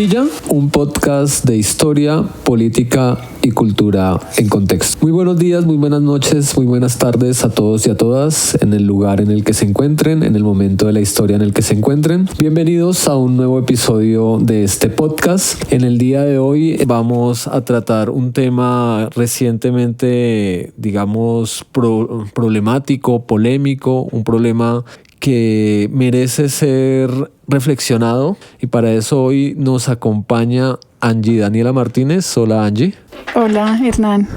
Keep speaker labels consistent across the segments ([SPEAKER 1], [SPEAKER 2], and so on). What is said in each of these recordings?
[SPEAKER 1] Pilla, un podcast de historia, política y cultura en contexto. Muy buenos días, muy buenas noches, muy buenas tardes a todos y a todas en el lugar en el que se encuentren, en el momento de la historia en el que se encuentren. Bienvenidos a un nuevo episodio de este podcast. En el día de hoy vamos a tratar un tema recientemente, digamos, problemático, polémico, un problema que merece ser reflexionado, y para eso hoy nos acompaña Angie Daniela Martínez. Hola, Angie.
[SPEAKER 2] Hola, Hernán.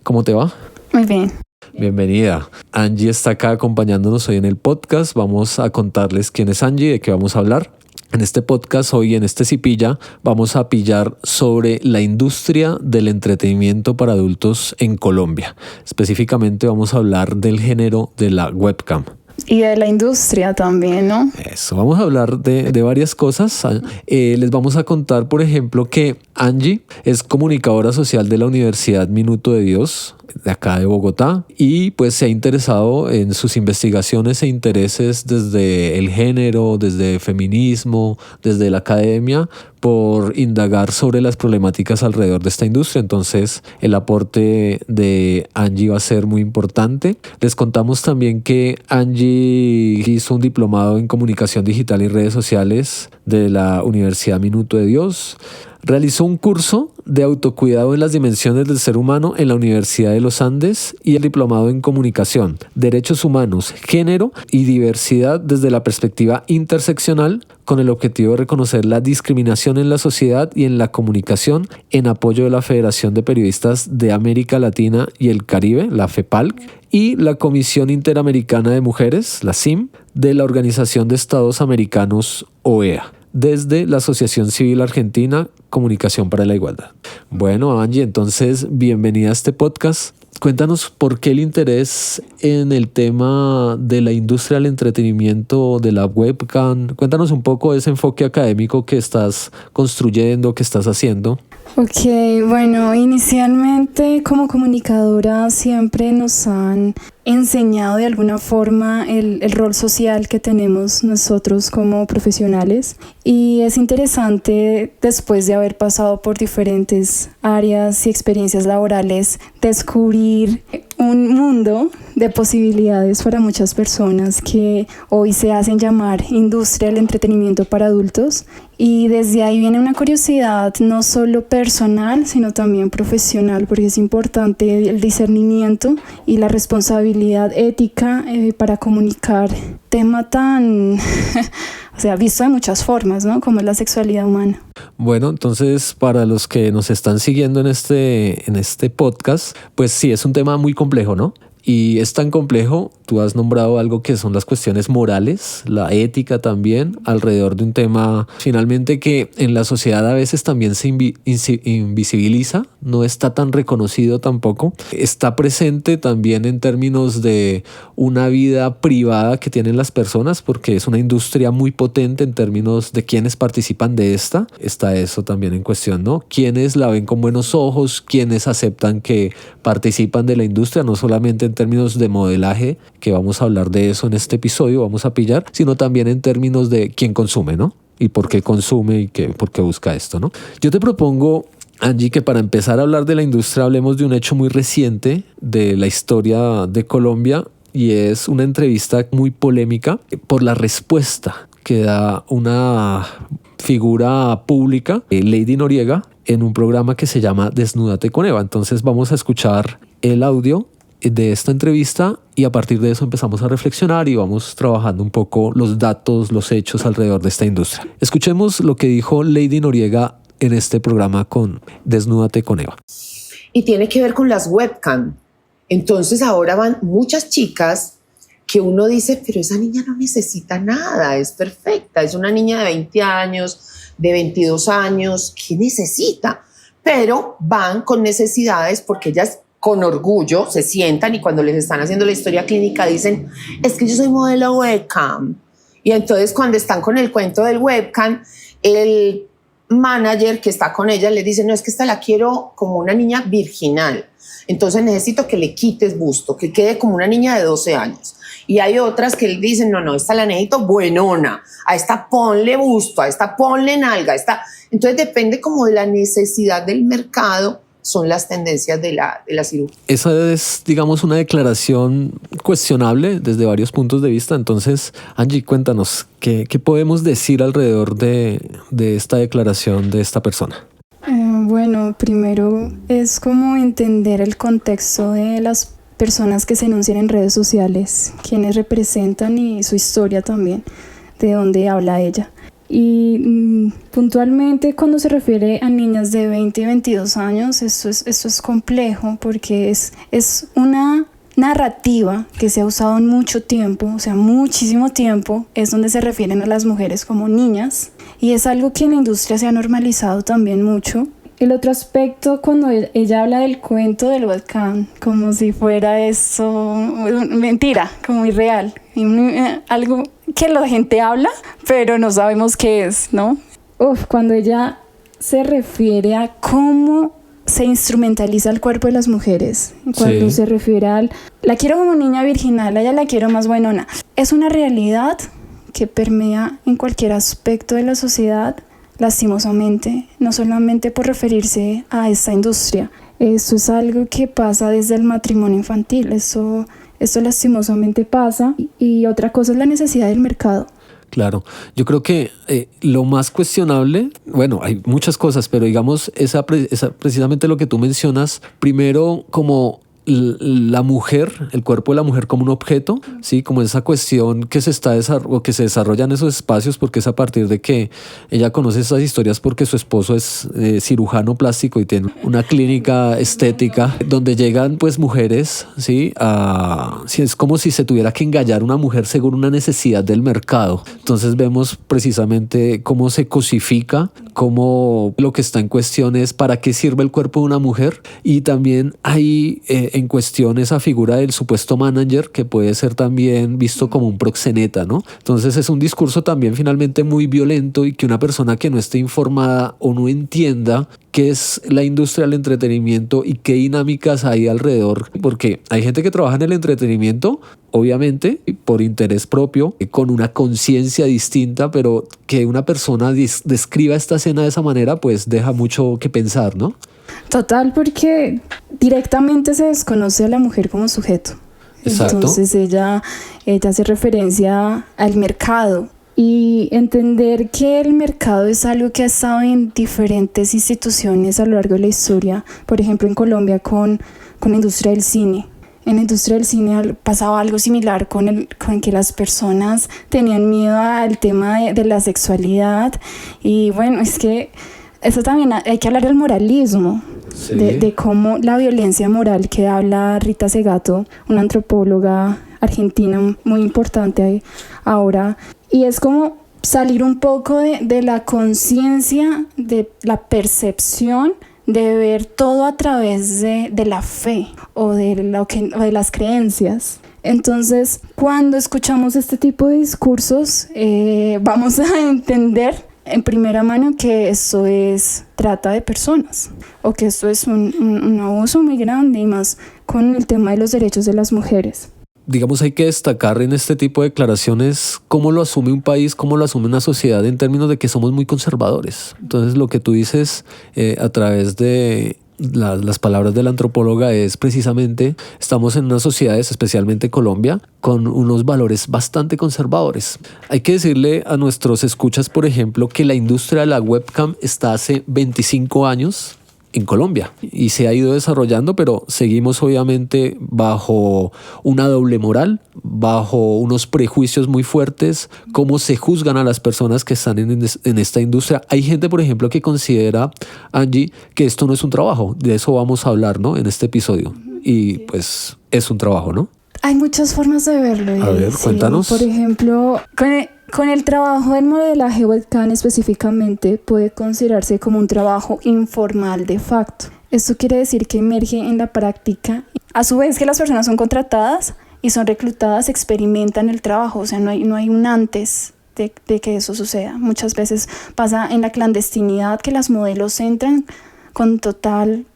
[SPEAKER 1] ¿Cómo te va?
[SPEAKER 2] Muy bien.
[SPEAKER 1] Bienvenida. Angie está acá acompañándonos hoy en el podcast. Vamos a contarles quién es Angie, de qué vamos a hablar. En este podcast, hoy en este Cipilla, vamos a pillar sobre la industria del entretenimiento para adultos en Colombia. Específicamente vamos a hablar del género de la webcam.
[SPEAKER 2] Y de la industria también, ¿no?
[SPEAKER 1] Eso, vamos a hablar de varias cosas. Les vamos a contar, por ejemplo, que Angie es comunicadora social de la Universidad Minuto de Dios, de acá de Bogotá, y pues se ha interesado en sus investigaciones e intereses desde el género, desde feminismo, desde la academia, por indagar sobre las problemáticas alrededor de esta industria. Entonces el aporte de Angie va a ser muy importante. Les contamos también que Angie hizo un diplomado en comunicación digital y redes sociales de la Universidad Minuto de Dios. Realizó un curso de autocuidado en las dimensiones del ser humano en la Universidad de los Andes y el diplomado en comunicación, derechos humanos, género y diversidad desde la perspectiva interseccional, con el objetivo de reconocer la discriminación en la sociedad y en la comunicación, en apoyo de la Federación de Periodistas de América Latina y el Caribe, la FEPALC, y la Comisión Interamericana de Mujeres, la CIM, de la Organización de Estados Americanos, OEA, desde la Asociación Civil Argentina Comunicación para la Igualdad. Bueno, Angie, entonces bienvenida a este podcast. Cuéntanos por qué el interés en el tema de la industria del entretenimiento, de la webcam. Cuéntanos un poco de ese enfoque académico que estás construyendo, que estás haciendo.
[SPEAKER 2] Ok, bueno, inicialmente como comunicadora siempre nos han enseñado de alguna forma el rol social que tenemos nosotros como profesionales, y es interesante, después de haber pasado por diferentes áreas y experiencias laborales, descubrir un mundo de posibilidades para muchas personas que hoy se hacen llamar industria del entretenimiento para adultos. Y desde ahí viene una curiosidad no solo personal, sino también profesional, porque es importante el discernimiento y la responsabilidad ética para comunicar tema tan, o sea, visto de muchas formas, ¿no? Como es la sexualidad humana.
[SPEAKER 1] Bueno, entonces para los que nos están siguiendo en este podcast, pues sí, es un tema muy complejo, ¿no? Y es tan complejo, tú has nombrado algo que son las cuestiones morales, la ética también, alrededor de un tema finalmente que en la sociedad a veces también se invisibiliza, no está tan reconocido tampoco. Está presente también en términos de una vida privada que tienen las personas, porque es una industria muy potente en términos de quienes participan de esta. Está eso también en cuestión, ¿no? Quienes la ven con buenos ojos, quienes aceptan que participan de la industria, no solamente en términos de modelaje, que vamos a hablar de eso en este episodio, vamos a pillar, sino también en términos de quién consume, ¿no? Y por qué consume y por qué busca esto, ¿no? Yo te propongo, Angie, que para empezar a hablar de la industria hablemos de un hecho muy reciente de la historia de Colombia, y es una entrevista muy polémica por la respuesta que da una figura pública, Lady Noriega, en un programa que se llama Desnúdate con Eva. Entonces vamos a escuchar el audio de esta entrevista y a partir de eso empezamos a reflexionar y vamos trabajando un poco los datos, los hechos alrededor de esta industria. Escuchemos lo que dijo Lady Noriega en este programa con Desnúdate con Eva.
[SPEAKER 3] Y tiene que ver con las webcam. Entonces ahora van muchas chicas que uno dice, pero esa niña no necesita nada, es perfecta, es una niña de 20 años, de 22 años, ¿qué necesita? Pero van con necesidades porque ellas con orgullo se sientan y cuando les están haciendo la historia clínica dicen, es que yo soy modelo webcam. Y entonces cuando están con el cuento del webcam, el manager que está con ella le dice, no, es que esta la quiero como una niña virginal. Entonces necesito que le quites busto, que quede como una niña de 12 años. Y hay otras que dicen, no, esta la necesito buenona, a esta ponle busto, a esta ponle nalga, a esta... Entonces depende como de la necesidad del mercado, son las tendencias de la cirugía.
[SPEAKER 1] Esa es, digamos, una declaración cuestionable desde varios puntos de vista. Entonces, Angie, cuéntanos, ¿qué podemos decir alrededor de esta declaración de esta persona?
[SPEAKER 2] Bueno, primero es como entender el contexto de las personas que se enuncian en redes sociales, quienes representan y su historia también, de dónde habla ella. Y puntualmente cuando se refiere a niñas de 20 y 22 años, eso es complejo porque es una narrativa que se ha usado en mucho tiempo, o sea, muchísimo tiempo, es donde se refieren a las mujeres como niñas y es algo que en la industria se ha normalizado también mucho. El otro aspecto, cuando ella habla del cuento del webcam, como si fuera eso mentira, como irreal, algo que la gente habla, pero no sabemos qué es, ¿no? Cuando ella se refiere a cómo se instrumentaliza el cuerpo de las mujeres, cuando se refiere al la quiero como niña virginal, a ella la quiero más buenona, es una realidad que permea en cualquier aspecto de la sociedad, lastimosamente, no solamente por referirse a esta industria. Eso es algo que pasa desde el matrimonio infantil, eso lastimosamente pasa. Y otra cosa es la necesidad del mercado.
[SPEAKER 1] Claro, yo creo que lo más cuestionable, bueno, hay muchas cosas, pero digamos, esa precisamente lo que tú mencionas, primero como la mujer, el cuerpo de la mujer como un objeto, ¿sí? Como esa cuestión que se desarrolla en esos espacios, porque es a partir de que ella conoce esas historias porque su esposo es cirujano plástico y tiene una clínica estética donde llegan pues mujeres, ¿sí? Es como si se tuviera que engallar una mujer según una necesidad del mercado. Entonces vemos precisamente cómo se cosifica, cómo lo que está en cuestión es para qué sirve el cuerpo de una mujer, y también hay en cuestión esa figura del supuesto manager que puede ser también visto como un proxeneta, ¿no? Entonces es un discurso también finalmente muy violento, y que una persona que no esté informada o no entienda qué es la industria del entretenimiento y qué dinámicas hay alrededor, porque hay gente que trabaja en el entretenimiento, obviamente por interés propio, con una conciencia distinta, pero que una persona describa esta escena de esa manera, pues deja mucho que pensar, ¿no?
[SPEAKER 2] Total, porque directamente se desconoce a la mujer como sujeto.
[SPEAKER 1] Exacto.
[SPEAKER 2] Entonces ella hace referencia al mercado, y entender que el mercado es algo que ha estado en diferentes instituciones a lo largo de la historia. Por ejemplo, en Colombia con la industria del cine. En la industria del cine pasaba algo similar con que las personas tenían miedo al tema de la sexualidad. Y bueno, es que eso también hay que hablar del moralismo, sí. de cómo la violencia moral que habla Rita Segato, una antropóloga argentina muy importante ahora, y es como salir un poco de la conciencia, de la percepción, de ver todo a través de la fe o de las creencias. Entonces, cuando escuchamos este tipo de discursos, vamos a entender en primera mano que eso es trata de personas, o que esto es un abuso muy grande, y más con el tema de los derechos de las mujeres.
[SPEAKER 1] Digamos, hay que destacar en este tipo de declaraciones cómo lo asume un país, cómo lo asume una sociedad, en términos de que somos muy conservadores. Entonces, lo que tú dices a través de las palabras de la antropóloga es precisamente, estamos en unas sociedades, especialmente Colombia, con unos valores bastante conservadores. Hay que decirle a nuestros escuchas, por ejemplo, que la industria de la webcam está hace 25 años en Colombia y se ha ido desarrollando, pero seguimos obviamente bajo una doble moral, bajo unos prejuicios muy fuertes, cómo se juzgan a las personas que están en esta industria. Hay gente, por ejemplo, que considera, Angie, que esto no es un trabajo. De eso vamos a hablar, ¿no?, en este episodio. Y pues es un trabajo, ¿no?
[SPEAKER 2] Hay muchas formas de verlo.
[SPEAKER 1] A ver, cuéntanos.
[SPEAKER 2] Por ejemplo, con el trabajo del modelaje webcam específicamente puede considerarse como un trabajo informal de facto. Esto quiere decir que emerge en la práctica. A su vez que las personas son contratadas y son reclutadas, experimentan el trabajo. O sea, no hay un antes de que eso suceda. Muchas veces pasa en la clandestinidad que las modelos entran con total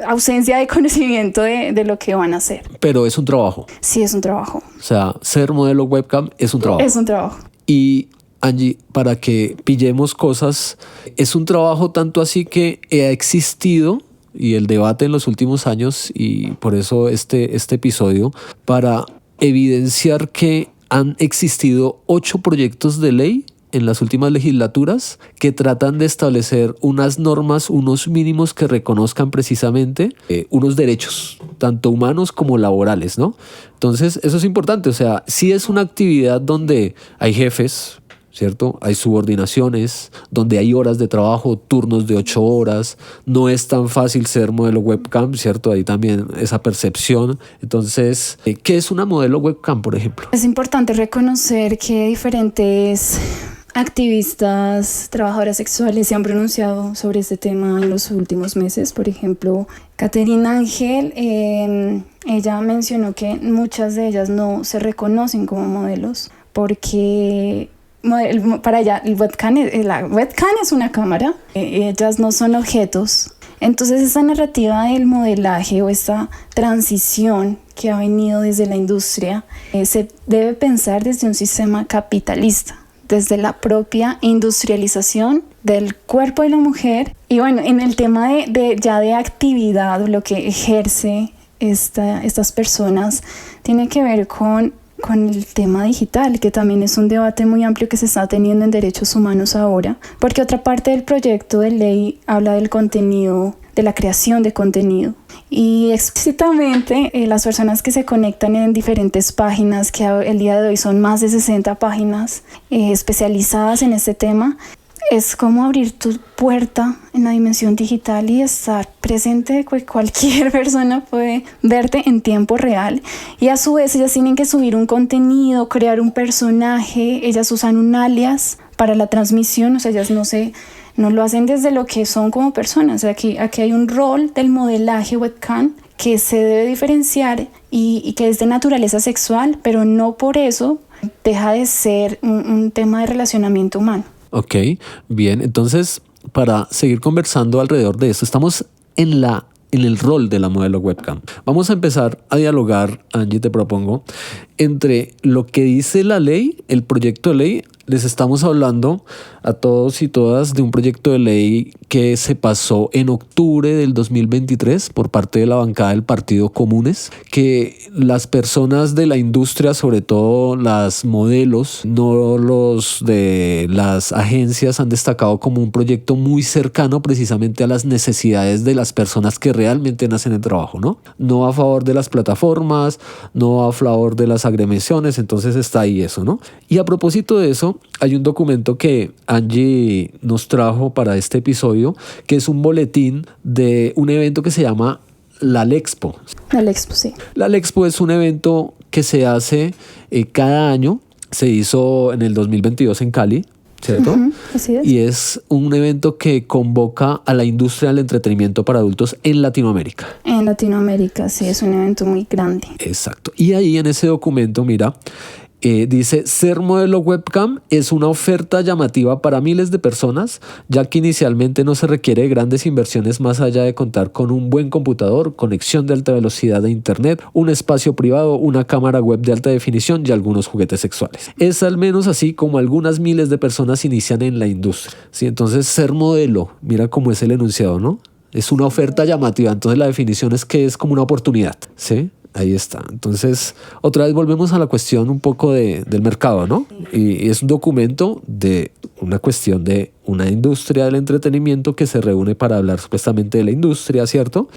[SPEAKER 2] ausencia de conocimiento de lo que van a hacer.
[SPEAKER 1] Pero es un trabajo.
[SPEAKER 2] Sí, es un trabajo.
[SPEAKER 1] O sea, ser modelo webcam es un trabajo.
[SPEAKER 2] Es un trabajo.
[SPEAKER 1] Y Angie, para que pillemos cosas, es un trabajo tanto así que ha existido, y el debate en los últimos años, y por eso este episodio, para evidenciar que han existido 8 proyectos de ley en las últimas legislaturas que tratan de establecer unas normas, unos mínimos que reconozcan precisamente unos derechos, tanto humanos como laborales, ¿no? Entonces, eso es importante. O sea, sí es una actividad donde hay jefes, ¿cierto? Hay subordinaciones, donde hay horas de trabajo, turnos de 8 horas. No es tan fácil ser modelo webcam, ¿cierto? Hay también esa percepción. Entonces, ¿qué es una modelo webcam, por ejemplo?
[SPEAKER 2] Es importante reconocer que diferentes activistas, trabajadoras sexuales se han pronunciado sobre este tema en los últimos meses. Por ejemplo, Caterina Ángel, ella mencionó que muchas de ellas no se reconocen como modelos porque para ella la webcam es una cámara, ellas no son objetos. Entonces esa narrativa del modelaje o esta transición que ha venido desde la industria se debe pensar desde un sistema capitalista, desde la propia industrialización del cuerpo de la mujer. Y bueno, en el tema de actividad, lo que ejerce estas personas tiene que ver con el tema digital, que también es un debate muy amplio que se está teniendo en derechos humanos ahora, porque otra parte del proyecto de ley habla del contenido, de la creación de contenido. Y explícitamente las personas que se conectan en diferentes páginas, que el día de hoy son más de 60 páginas especializadas en este tema, es como abrir tu puerta en la dimensión digital y estar presente. Cualquier persona puede verte en tiempo real, y a su vez ellas tienen que subir un contenido, crear un personaje. Ellas usan un alias para la transmisión, o sea, ellas no lo hacen desde lo que son como personas. Aquí hay un rol del modelaje webcam que se debe diferenciar y que es de naturaleza sexual, pero no por eso deja de ser un tema de relacionamiento humano.
[SPEAKER 1] Ok, bien. Entonces, para seguir conversando alrededor de esto, estamos en el rol de la modelo webcam. Vamos a empezar a dialogar, Angie, te propongo, entre lo que dice la ley, el proyecto de ley. Les estamos hablando a todos y todas de un proyecto de ley que se pasó en octubre del 2023 por parte de la bancada del Partido Comunes, que las personas de la industria, sobre todo las modelos, no los de las agencias, han destacado como un proyecto muy cercano precisamente a las necesidades de las personas que realmente hacen el trabajo, ¿no? No a favor de las plataformas, no a favor de las agremiaciones. Entonces está ahí eso, ¿no? Y a propósito de eso, hay un documento que Angie nos trajo para este episodio, que es un boletín de un evento que se llama la Lexpo.
[SPEAKER 2] La Lexpo, sí.
[SPEAKER 1] La Lexpo es un evento que se hace cada año. Se hizo en el 2022 en Cali, ¿cierto?
[SPEAKER 2] Así es.
[SPEAKER 1] Y es un evento que convoca a la industria del entretenimiento para adultos en Latinoamérica.
[SPEAKER 2] En Latinoamérica, sí, es un evento muy grande.
[SPEAKER 1] Exacto. Y ahí en ese documento, mira, dice: ser modelo webcam es una oferta llamativa para miles de personas, ya que inicialmente no se requiere grandes inversiones más allá de contar con un buen computador, conexión de alta velocidad a internet, un espacio privado, una cámara web de alta definición y algunos juguetes sexuales. Es al menos así como algunas miles de personas inician en la industria. ¿Sí? Entonces, ser modelo, mira cómo es el enunciado, ¿no? Es una oferta llamativa. Entonces la definición es que es como una oportunidad, ¿sí? Ahí está. Entonces, otra vez volvemos a la cuestión un poco del mercado, ¿no? Y es un documento de una cuestión de una industria del entretenimiento que se reúne para hablar supuestamente de la industria, ¿cierto?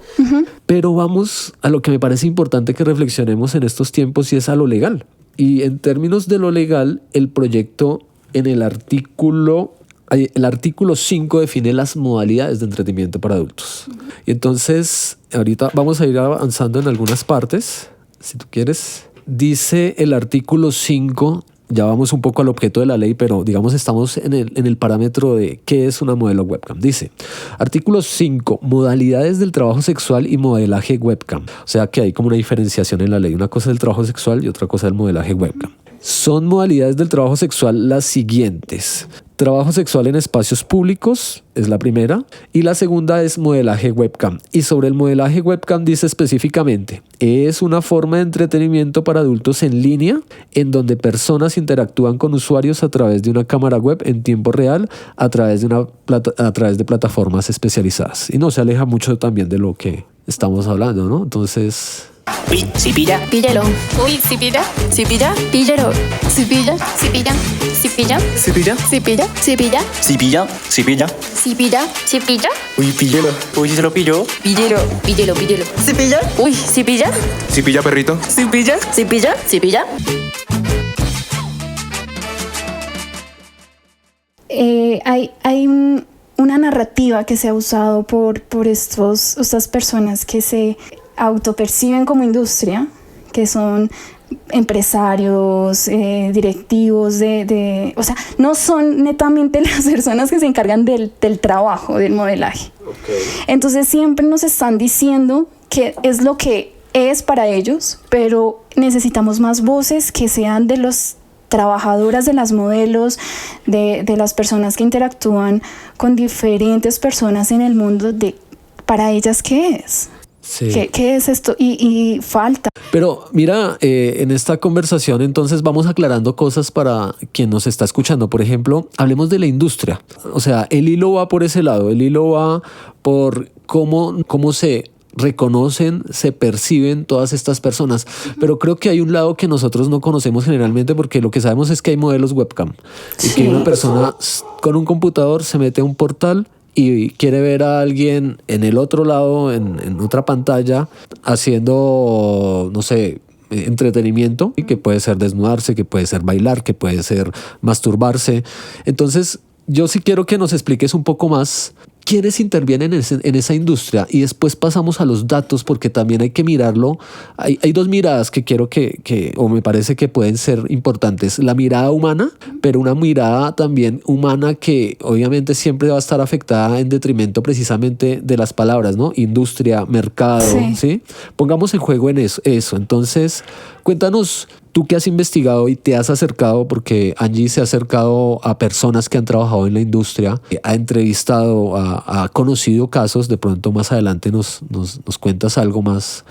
[SPEAKER 1] Pero vamos a lo que me parece importante que reflexionemos en estos tiempos, y es a lo legal. Y en términos de lo legal, el proyecto en el artículo 5 define las modalidades de entretenimiento para adultos. Y entonces, ahorita vamos a ir avanzando en algunas partes, si tú quieres. Dice el artículo 5, ya vamos un poco al objeto de la ley, pero digamos estamos en el parámetro de qué es una modelo webcam. Dice, artículo 5, modalidades del trabajo sexual y modelaje webcam. O sea que hay como una diferenciación en la ley. Una cosa es el trabajo sexual y otra cosa es el modelaje webcam. Son modalidades del trabajo sexual las siguientes: Trabajo sexual en espacios públicos es la primera. Y la segunda es modelaje webcam. Y sobre el modelaje webcam dice específicamente, es una forma de entretenimiento para adultos en línea en donde personas interactúan con usuarios a través de una cámara web en tiempo real a través de plataformas especializadas. Y no se aleja mucho también de lo que estamos hablando, ¿no? Entonces...
[SPEAKER 4] Uy, si pilla, píllalo. Uy, si pilla, píllalo. Si pilla, pilla. Si pilla, pilla. Si pilla, pilla. Si pilla.
[SPEAKER 5] Uy, píllelo. Uy, si se lo pilló.
[SPEAKER 4] Píllelo. Si pilla. Uy, si pilla.
[SPEAKER 5] Si pilla, perrito.
[SPEAKER 4] Si pilla.
[SPEAKER 2] Hay una narrativa que se ha usado por estas personas que se autoperciben como industria, que son empresarios, directivos o sea, no son netamente las personas que se encargan del trabajo, del modelaje. Okay. Entonces siempre nos están diciendo que es lo que es para ellos, pero necesitamos más voces que sean de los trabajadoras, de las modelos, de las personas que interactúan con diferentes personas en el mundo, de para ellas qué es. Sí. ¿Qué es esto? Y falta.
[SPEAKER 1] Pero mira, en esta conversación entonces vamos aclarando cosas para quien nos está escuchando. Por ejemplo, hablemos de la industria. O sea, el hilo va por ese lado. El hilo va por cómo se reconocen, se perciben todas estas personas. Pero creo que hay un lado que nosotros no conocemos generalmente, porque lo que sabemos es que hay modelos webcam. Sí. Y que una persona con un computador se mete a un portal y quiere ver a alguien en el otro lado, en otra pantalla, haciendo, no sé, entretenimiento, que puede ser desnudarse, que puede ser bailar, que puede ser masturbarse. Entonces, yo sí quiero que nos expliques un poco más quiénes intervienen en esa industria, y después pasamos a los datos, porque también hay que mirarlo. Hay dos miradas que quiero o me parece que pueden ser importantes. La mirada humana, pero una mirada también humana que obviamente siempre va a estar afectada en detrimento precisamente de las palabras, ¿no? Industria, mercado, ¿sí? Pongamos en juego en eso. Entonces, cuéntanos, tú que has investigado y te has acercado, porque Angie se ha acercado a personas que han trabajado en la industria, ha entrevistado, ha conocido casos. De pronto más adelante nos cuentas algo más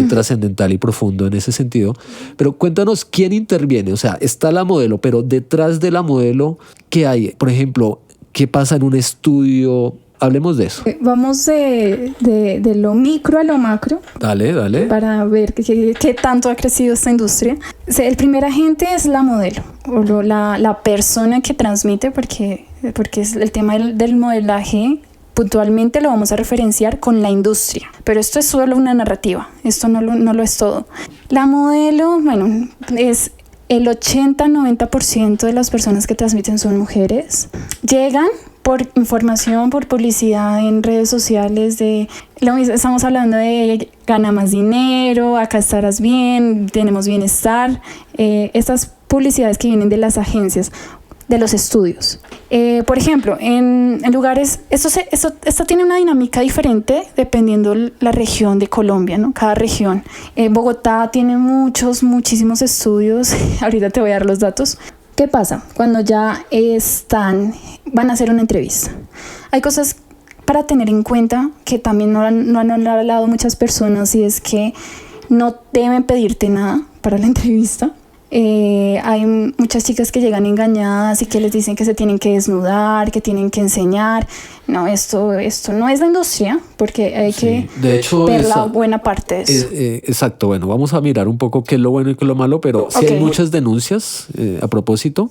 [SPEAKER 1] trascendental y profundo en ese sentido. Pero cuéntanos quién interviene. O sea, está la modelo, pero detrás de la modelo, ¿qué hay? Por ejemplo, ¿qué pasa en un estudio? Hablemos de eso.
[SPEAKER 2] Vamos de lo micro a lo macro.
[SPEAKER 1] Dale.
[SPEAKER 2] Para ver qué tanto ha crecido esta industria. El primer agente es la modelo, o la persona que transmite, porque es el tema del modelaje. Puntualmente lo vamos a referenciar con la industria, pero esto es solo una narrativa, esto no lo es todo. La modelo, bueno, es el 80-90% de las personas que transmiten son mujeres. Llegan por información, por publicidad en redes sociales, estamos hablando de gana más dinero, acá estarás bien, tenemos bienestar, estas publicidades que vienen de las agencias, de los estudios. Por ejemplo, en lugares, esto tiene una dinámica diferente dependiendo la región de Colombia, ¿no? Cada región. Bogotá tiene muchísimos estudios, ahorita te voy a dar los datos. ¿Qué pasa? Cuando ya van a hacer una entrevista. Hay cosas para tener en cuenta que también no han hablado muchas personas, y es que no deben pedirte nada para la entrevista. Hay muchas chicas que llegan engañadas y que les dicen que se tienen que desnudar, que tienen que enseñar. No, esto no es la industria, porque hay que ver la buena parte de eso.
[SPEAKER 1] Exacto, bueno, vamos a mirar un poco qué es lo bueno y qué es lo malo, pero sí hay muchas denuncias a propósito.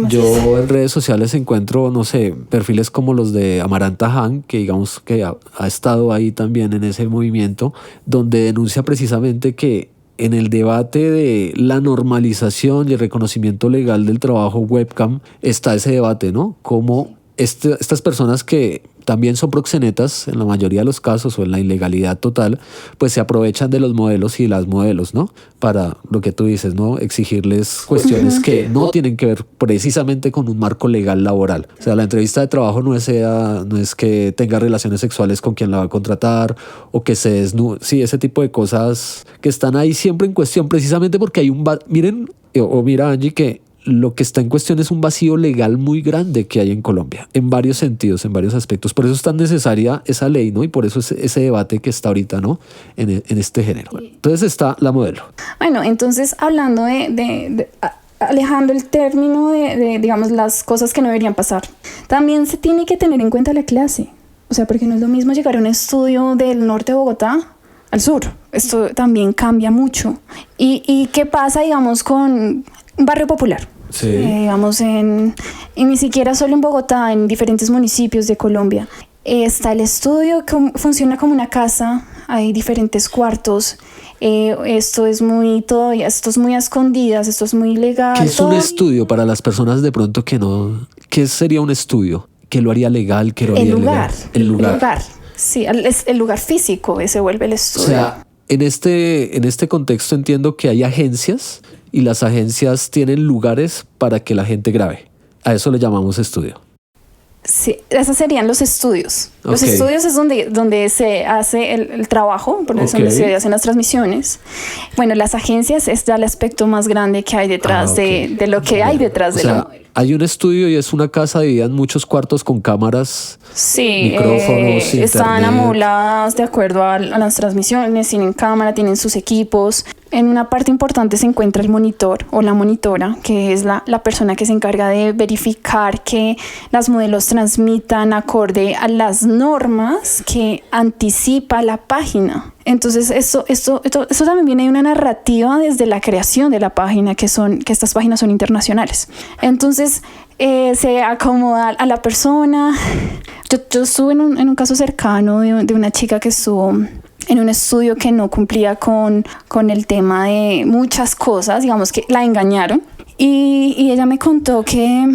[SPEAKER 1] Yo en redes sociales encuentro, no sé, perfiles como los de Amaranta Han, que digamos que ha estado ahí también en ese movimiento, donde denuncia precisamente que en el debate de la normalización y el reconocimiento legal del trabajo webcam está ese debate, ¿no? Como estas personas que también son proxenetas en la mayoría de los casos, o en la ilegalidad total, pues se aprovechan de los modelos y las modelos, ¿no? Para lo que tú dices, ¿no? Exigirles cuestiones que no tienen que ver precisamente con un marco legal laboral. O sea, la entrevista de trabajo no es que tenga relaciones sexuales con quien la va a contratar, o que se desnude. Sí, ese tipo de cosas que están ahí siempre en cuestión, precisamente porque hay mira, Angie, que lo que está en cuestión es un vacío legal muy grande que hay en Colombia, en varios sentidos, en varios aspectos. Por eso es tan necesaria esa ley, ¿no? Y por eso es ese debate que está ahorita, ¿no? En este género. Entonces está la modelo.
[SPEAKER 2] Bueno, entonces hablando alejando el término de, digamos, las cosas que no deberían pasar, también se tiene que tener en cuenta la clase. O sea, porque no es lo mismo llegar a un estudio del norte de Bogotá al sur. Esto también cambia mucho. ¿Y qué pasa, digamos, con un barrio popular?
[SPEAKER 1] Sí.
[SPEAKER 2] Digamos, y ni siquiera solo en Bogotá, en diferentes municipios de Colombia. Está el estudio que funciona como una casa, hay diferentes cuartos. Esto es muy a escondidas, esto es muy ilegal.
[SPEAKER 1] ¿Qué es un estudio para las personas de pronto que no? ¿Qué sería un estudio? ¿Qué lo haría legal? ¿Qué lo haría ilegal? El lugar.
[SPEAKER 2] Sí, el lugar físico se vuelve el estudio.
[SPEAKER 1] O sea, en este contexto entiendo que hay agencias y las agencias tienen lugares para que la gente grabe. A eso le llamamos estudio.
[SPEAKER 2] Sí, esos serían los estudios. Los estudios es donde se hace el trabajo, por eso donde se hacen las transmisiones. Bueno, las agencias es ya el aspecto más grande que hay detrás de lo que hay detrás de la modelo.
[SPEAKER 1] Hay un estudio y es una casa dividida en muchos cuartos con cámaras, micrófonos,
[SPEAKER 2] están
[SPEAKER 1] internet.
[SPEAKER 2] amobladas de acuerdo a las transmisiones, tienen cámara, tienen sus equipos. En una parte importante se encuentra el monitor o la monitora, que es la persona que se encarga de verificar que las modelos transmitan acorde a las normas que anticipa la página. Entonces, eso también viene de una narrativa desde la creación de la página, que estas páginas son internacionales. Entonces, se acomoda a la persona. Yo estuve en un caso cercano de una chica que estuvo en un estudio que no cumplía con el tema de muchas cosas, digamos que la engañaron. Y ella me contó que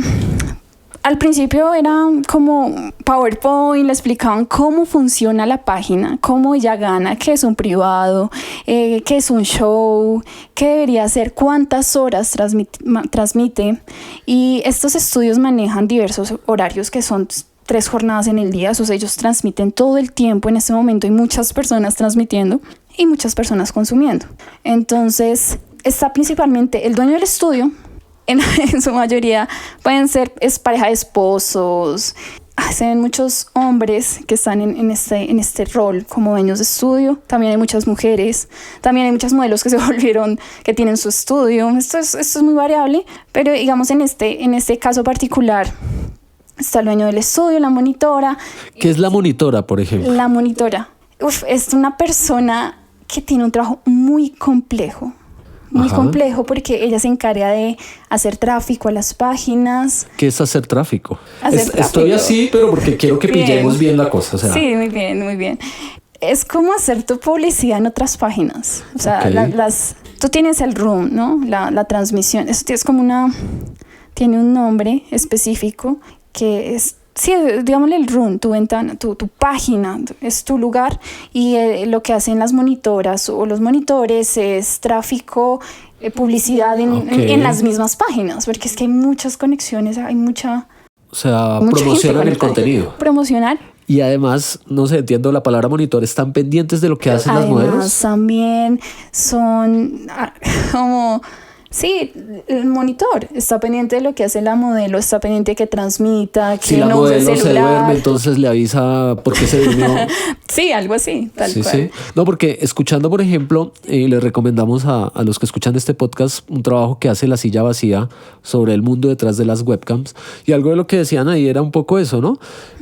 [SPEAKER 2] al principio era como PowerPoint, le explicaban cómo funciona la página, cómo ella gana, qué es un privado, qué es un show, qué debería hacer, cuántas horas transmite. Y estos estudios manejan diversos horarios que son 3 jornadas en el día. O sea, ellos transmiten todo el tiempo. En este momento hay muchas personas transmitiendo y muchas personas consumiendo. Entonces, está principalmente el dueño del estudio. En su mayoría pueden ser pareja de esposos. Se ven muchos hombres que están en este rol como dueños de estudio. También hay muchas mujeres. También hay muchas modelos que tienen su estudio. Esto es muy variable, pero digamos en este caso particular está el dueño del estudio, la monitora.
[SPEAKER 1] ¿Qué es la monitora, por ejemplo?
[SPEAKER 2] La monitora es una persona que tiene un trabajo muy complejo. Muy complejo porque ella se encarga de hacer tráfico a las páginas.
[SPEAKER 1] ¿Qué es hacer tráfico? Estoy así, pero porque quiero que pillemos bien la cosa. O sea.
[SPEAKER 2] Sí, muy bien, muy bien. Es como hacer tu publicidad en otras páginas. O sea, tú tienes el room, ¿no? La transmisión. Esto es como tiene un nombre específico que es... Sí, digámosle el room, tu ventana, tu página, es tu lugar, y lo que hacen las monitoras o los monitores es tráfico, publicidad en las mismas páginas, porque es que hay muchas conexiones, hay mucha...
[SPEAKER 1] O sea, promocionan el contenido.
[SPEAKER 2] Promocionar.
[SPEAKER 1] Y además, no sé, entiendo la palabra monitor, ¿están pendientes de lo que hacen las modelos?
[SPEAKER 2] También son como... Sí, el monitor está pendiente de lo que hace la modelo, está pendiente de que transmita, que
[SPEAKER 1] si la
[SPEAKER 2] no use
[SPEAKER 1] modelo
[SPEAKER 2] celular.
[SPEAKER 1] se duerme, entonces le avisa por qué se durmió.
[SPEAKER 2] Sí, algo así, tal cual.
[SPEAKER 1] Sí. No, porque escuchando, por ejemplo, le recomendamos a los que escuchan este podcast un trabajo que hace La Silla Vacía sobre el mundo detrás de las webcams. Y algo de lo que decían ahí era un poco eso, ¿no?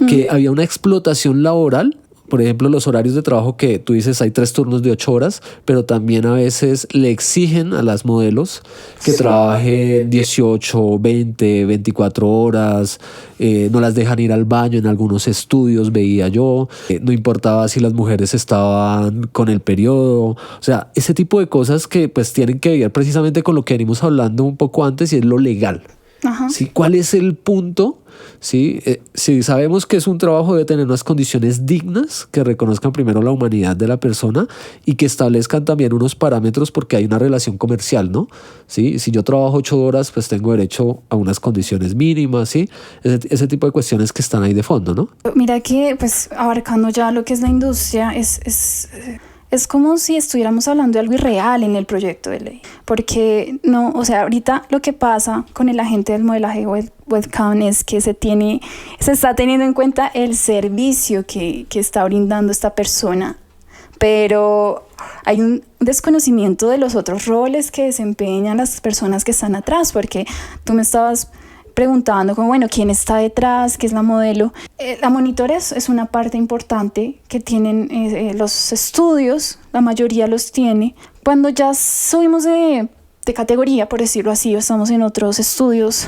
[SPEAKER 1] Que había una explotación laboral. Por ejemplo, los horarios de trabajo que tú dices, hay 3 turnos de 8 horas, pero también a veces le exigen a las modelos que trabajen 18, 20, 24 horas, no las dejan ir al baño en algunos estudios, veía yo, no importaba si las mujeres estaban con el periodo, o sea, ese tipo de cosas que pues tienen que ver precisamente con lo que venimos hablando un poco antes y es lo legal. ¿Sí? ¿Cuál es el punto? ¿Sí? Si sabemos que es un trabajo, debe tener unas condiciones dignas que reconozcan primero la humanidad de la persona y que establezcan también unos parámetros porque hay una relación comercial, ¿no? ¿Sí? Si yo trabajo 8 horas, pues tengo derecho a unas condiciones mínimas, ¿sí? Ese tipo de cuestiones que están ahí de fondo, ¿no?
[SPEAKER 2] Mira que, pues, abarcando ya lo que es la industria, es es como si estuviéramos hablando de algo irreal en el proyecto de ley, porque no, o sea, ahorita lo que pasa con el agente del modelaje webcam es que se está teniendo en cuenta el servicio que está brindando esta persona, pero hay un desconocimiento de los otros roles que desempeñan las personas que están atrás, porque tú me estabas preguntando como, bueno, ¿quién está detrás? ¿Qué es la modelo? La monitora es una parte importante que tienen los estudios, la mayoría los tiene. Cuando ya subimos de categoría, por decirlo así, o estamos en otros estudios,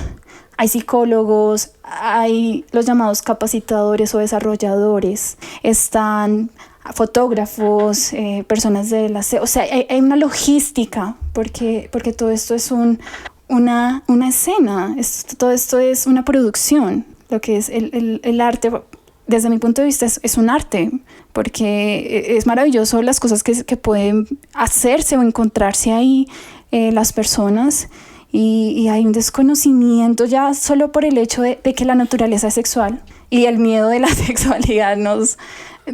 [SPEAKER 2] hay psicólogos, hay los llamados capacitadores o desarrolladores, están fotógrafos, personas de la... O sea, hay una logística, porque todo esto es una escena, todo esto es una producción. Lo que es el arte, desde mi punto de vista, es un arte, porque es maravilloso las cosas que pueden hacerse o encontrarse ahí las personas, y hay un desconocimiento ya solo por el hecho de que la naturaleza es sexual, y el miedo de la sexualidad nos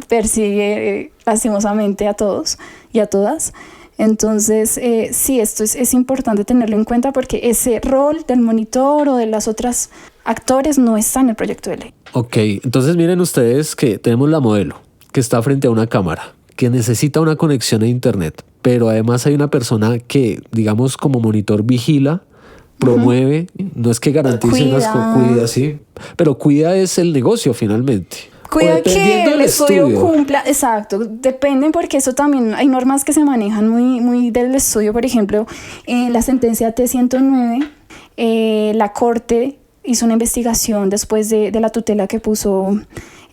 [SPEAKER 2] persigue lastimosamente a todos y a todas. Entonces, sí, esto es importante tenerlo en cuenta, porque ese rol del monitor o de las otras actores no está en el proyecto de ley.
[SPEAKER 1] Ok, entonces miren ustedes que tenemos la modelo que está frente a una cámara, que necesita una conexión a internet, pero además hay una persona que, digamos, como monitor vigila, promueve, no es que garantice cuida, sí, pero cuida es el negocio finalmente.
[SPEAKER 2] Cuida que el estudio cumpla, exacto, dependen, porque eso también hay normas que se manejan muy del estudio. Por ejemplo, la sentencia T-109, la Corte hizo una investigación después de la tutela que puso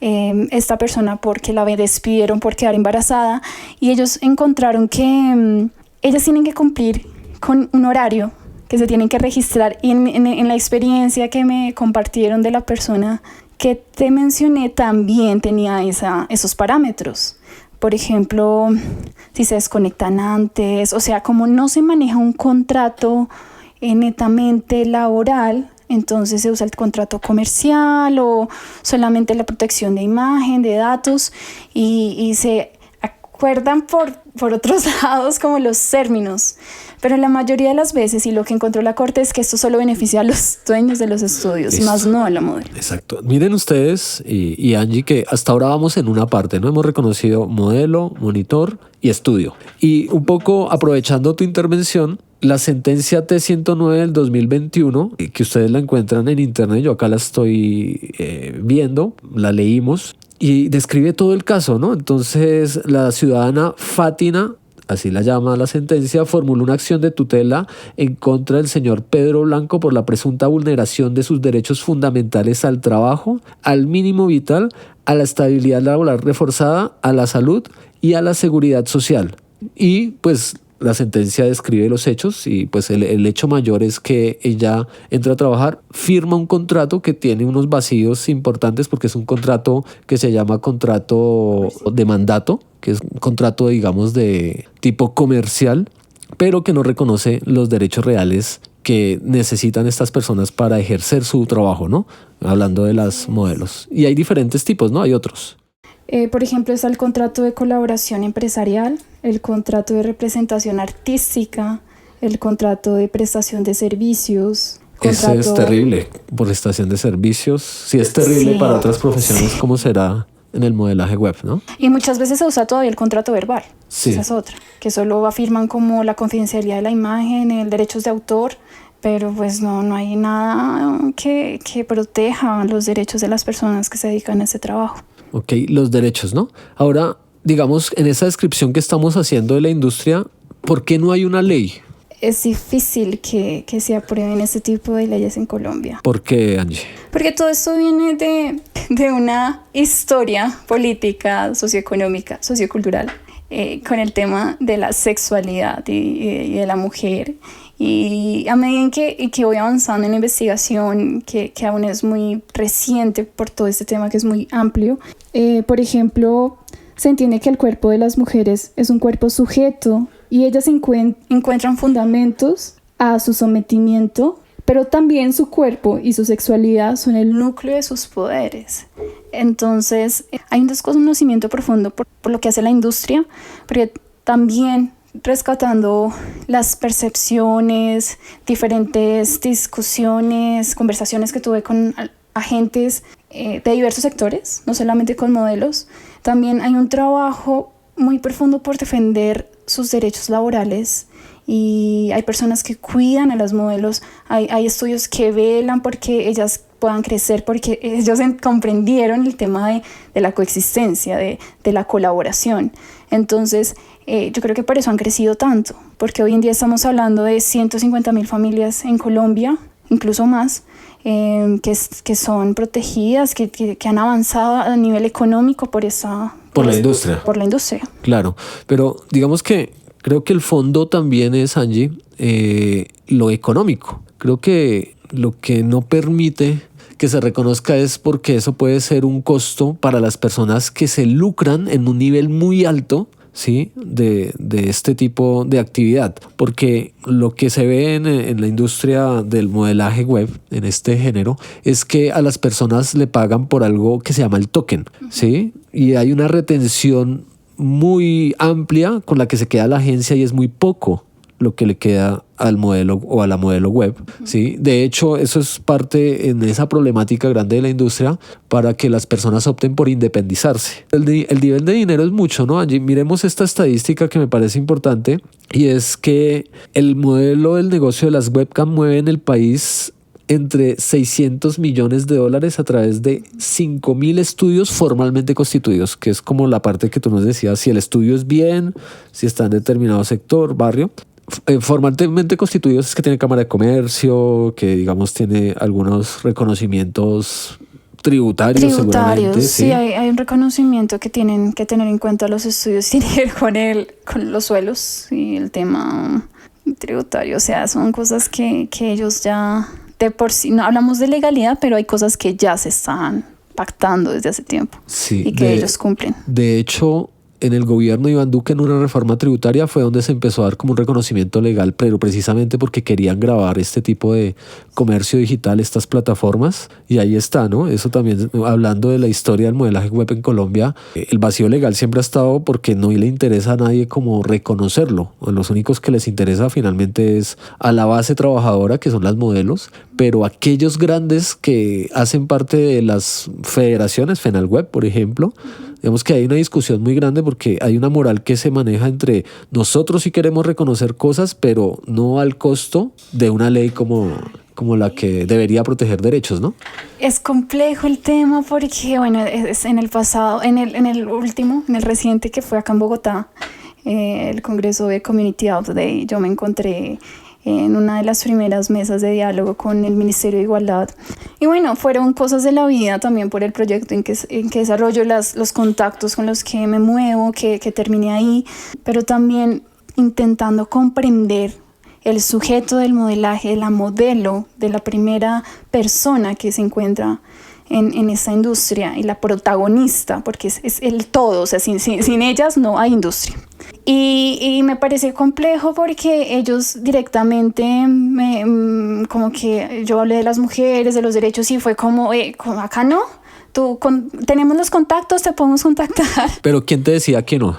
[SPEAKER 2] esta persona porque la despidieron por quedar embarazada, y ellos encontraron que ellas tienen que cumplir con un horario que se tienen que registrar, y en la experiencia que me compartieron de la persona que te mencioné también tenía esos parámetros. Por ejemplo, si se desconectan antes, o sea, como no se maneja un contrato netamente laboral, entonces se usa el contrato comercial o solamente la protección de imagen, de datos, y se acuerdan por otros lados como los términos. Pero la mayoría de las veces, y lo que encontró la Corte, es que esto solo beneficia a los dueños de los estudios, más no a la modelo.
[SPEAKER 1] Exacto. Miren ustedes y Angie que hasta ahora vamos en una parte, ¿no? Hemos reconocido modelo, monitor y estudio. Y un poco aprovechando tu intervención, la sentencia T-109 del 2021, que ustedes la encuentran en internet, yo acá la estoy viendo, la leímos, y describe todo el caso, ¿no? Entonces, la ciudadana Fátima, así la llama la sentencia, formuló una acción de tutela en contra del señor Pedro Blanco por la presunta vulneración de sus derechos fundamentales al trabajo, al mínimo vital, a la estabilidad laboral reforzada, a la salud y a la seguridad social. Y pues la sentencia describe los hechos, y pues el hecho mayor es que ella entra a trabajar, firma un contrato que tiene unos vacíos importantes, porque es un contrato que se llama contrato de mandato, que es un contrato, digamos, de tipo comercial, pero que no reconoce los derechos reales que necesitan estas personas para ejercer su trabajo, ¿no? Hablando de las modelos. Y hay diferentes tipos, ¿no? Hay otros.
[SPEAKER 2] Por ejemplo, está el contrato de colaboración empresarial, el contrato de representación artística, el contrato de prestación de servicios.
[SPEAKER 1] Ese es terrible, prestación de servicios. Sí, es terrible para otras profesiones, como será en el modelaje web, ¿no?
[SPEAKER 2] Y muchas veces se usa todavía el contrato verbal.
[SPEAKER 1] Sí.
[SPEAKER 2] Esa es otra, que solo afirman como la confidencialidad de la imagen, el derechos de autor, pero pues no hay nada que proteja los derechos de las personas que se dedican a ese trabajo.
[SPEAKER 1] Ok, los derechos, ¿no? Ahora, digamos, en esa descripción que estamos haciendo de la industria, ¿por qué no hay una ley?
[SPEAKER 2] Es difícil que se aprueben este tipo de leyes en Colombia.
[SPEAKER 1] ¿Por qué, Angie?
[SPEAKER 2] Porque todo esto viene de una historia política, socioeconómica, sociocultural, con el tema de la sexualidad y de la mujer. Y a medida que voy avanzando en la investigación, que aún es muy reciente por todo este tema que es muy amplio, por ejemplo, se entiende que el cuerpo de las mujeres es un cuerpo sujeto, y ellas encuentran fundamentos a su sometimiento pero también su cuerpo y su sexualidad son el núcleo de sus poderes. Entonces hay un desconocimiento profundo por lo que hace la industria, porque también rescatando las percepciones, diferentes discusiones, conversaciones que tuve con agentes de diversos sectores, no solamente con modelos. También hay un trabajo muy profundo por defender sus derechos laborales y hay personas que cuidan a las modelos, hay estudios que velan porque ellas puedan crecer, porque ellos comprendieron el tema de la coexistencia, de la colaboración. Entonces, yo creo que por eso han crecido tanto, porque hoy en día estamos hablando de 150,000 familias en Colombia, incluso más, que son protegidas, que han avanzado a nivel económico por
[SPEAKER 1] la industria.
[SPEAKER 2] Por la industria.
[SPEAKER 1] Claro, pero digamos que creo que el fondo también es, Angie, lo económico. Creo que lo que no permite que se reconozca es porque eso puede ser un costo para las personas que se lucran en un nivel muy alto, ¿sí? de este tipo de actividad, porque lo que se ve en la industria del modelaje web, en este género, es que a las personas le pagan por algo que se llama el token, ¿sí? Y hay una retención muy amplia con la que se queda la agencia y es muy poco lo que le queda al modelo o a la modelo web, ¿sí? De hecho, eso es parte en esa problemática grande de la industria para que las personas opten por independizarse. El nivel de dinero es mucho, ¿no, Angie? Miremos esta estadística que me parece importante y es que el modelo del negocio de las webcam mueve en el país entre $600 millones a través de 5,000 estudios formalmente constituidos, que es como la parte que tú nos decías, si el estudio es bien, si está en determinado sector, barrio. Formalmente constituidos es que tiene Cámara de Comercio, que digamos tiene algunos reconocimientos tributarios seguramente.
[SPEAKER 2] Sí, hay un reconocimiento que tienen que tener en cuenta los estudios, tiene que ver con los suelos y el tema tributario, o sea, son cosas que ellos ya de por sí, no hablamos de legalidad, pero hay cosas que ya se están pactando desde hace tiempo, sí, y que ellos cumplen.
[SPEAKER 1] De hecho, en el gobierno de Iván Duque, en una reforma tributaria, fue donde se empezó a dar como un reconocimiento legal, pero precisamente porque querían grabar este tipo de comercio digital, estas plataformas, y ahí está, ¿no? Eso también, hablando de la historia del modelaje web en Colombia, el vacío legal siempre ha estado porque no le interesa a nadie como reconocerlo. Los únicos que les interesa finalmente es a la base trabajadora, que son las modelos, pero aquellos grandes que hacen parte de las federaciones, FENALWeb, por ejemplo, digamos que hay una discusión muy grande porque hay una moral que se maneja entre nosotros sí queremos reconocer cosas, pero no al costo de una ley como la que debería proteger derechos, ¿no?
[SPEAKER 2] Es complejo el tema porque, bueno, es en el pasado, en el reciente que fue acá en Bogotá, el Congreso de Community Out Day, yo me encontré en una de las primeras mesas de diálogo con el Ministerio de Igualdad. Y bueno, fueron cosas de la vida también por el proyecto en que desarrollo, los contactos con los que me muevo, que terminé ahí, pero también intentando comprender el sujeto del modelaje, de la modelo, de la primera persona que se encuentra en esta industria y la protagonista, porque es el todo, o sea, sin ellas no hay industria. Y me parece complejo porque ellos directamente, como que yo hablé de las mujeres, de los derechos y fue como acá no, tenemos los contactos, te podemos contactar.
[SPEAKER 1] ¿Pero quién te decía que no?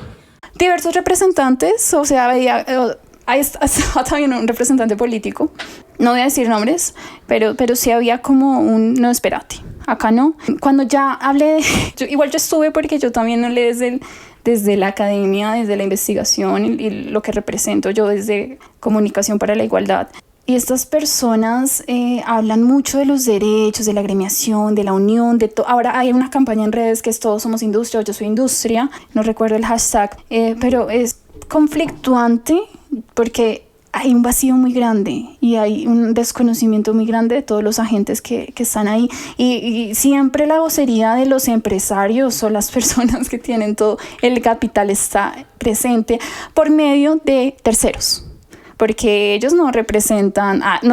[SPEAKER 2] Diversos representantes, o sea, ahí estaba también un representante político, no voy a decir nombres, pero sí había como no, espérate, acá no. Cuando ya hablé, igual yo estuve porque yo también hablé desde la academia, desde la investigación y lo que represento yo desde Comunicación para la Igualdad. Y estas personas hablan mucho de los derechos, de la agremiación, de la unión, de todo. Ahora hay una campaña en redes que es Todos somos industria o Yo soy industria, no recuerdo el hashtag, pero es conflictuante porque hay un vacío muy grande y hay un desconocimiento muy grande de todos los agentes que están ahí y siempre la vocería de los empresarios o las personas que tienen todo el capital está presente por medio de terceros, porque ellos no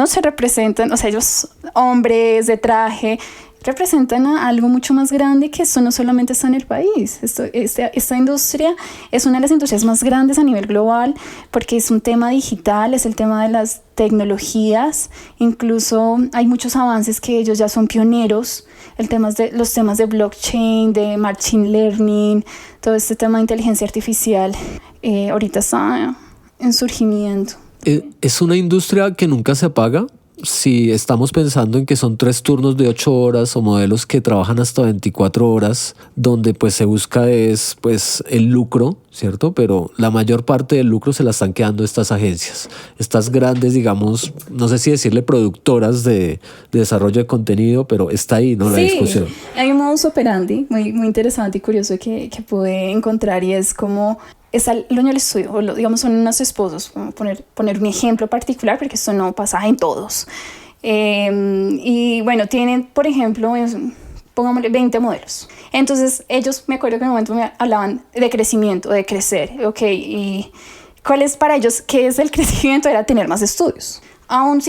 [SPEAKER 2] se representan, o sea, ellos hombres de traje representan a algo mucho más grande, que esto no solamente está en el país. Esta industria es una de las industrias más grandes a nivel global, porque es un tema digital, es el tema de las tecnologías. Incluso hay muchos avances que ellos ya son pioneros. Los temas de blockchain, de machine learning, todo este tema de inteligencia artificial, ahorita está en surgimiento.
[SPEAKER 1] Es una industria que nunca se apaga. Si estamos pensando en que son 3 turnos de 8 horas o modelos que trabajan hasta 24 horas, donde pues se busca es pues el lucro, ¿cierto? Pero la mayor parte del lucro se la están quedando estas agencias, estas grandes, digamos, no sé si decirle productoras de desarrollo de contenido, pero está ahí, ¿no? La discusión.
[SPEAKER 2] Hay un modus operandi muy, muy interesante y curioso que pude encontrar, y es como está el dueño del estudio, o digamos son unos esposos, poner un ejemplo particular porque esto no pasa en todos. Y bueno, tienen, por ejemplo, pongámosle 20 modelos. Entonces ellos, me acuerdo que en un momento me hablaban de crecimiento, de crecer, ok, y ¿cuál es para ellos? ¿Qué es el crecimiento? Era tener más estudios. Aún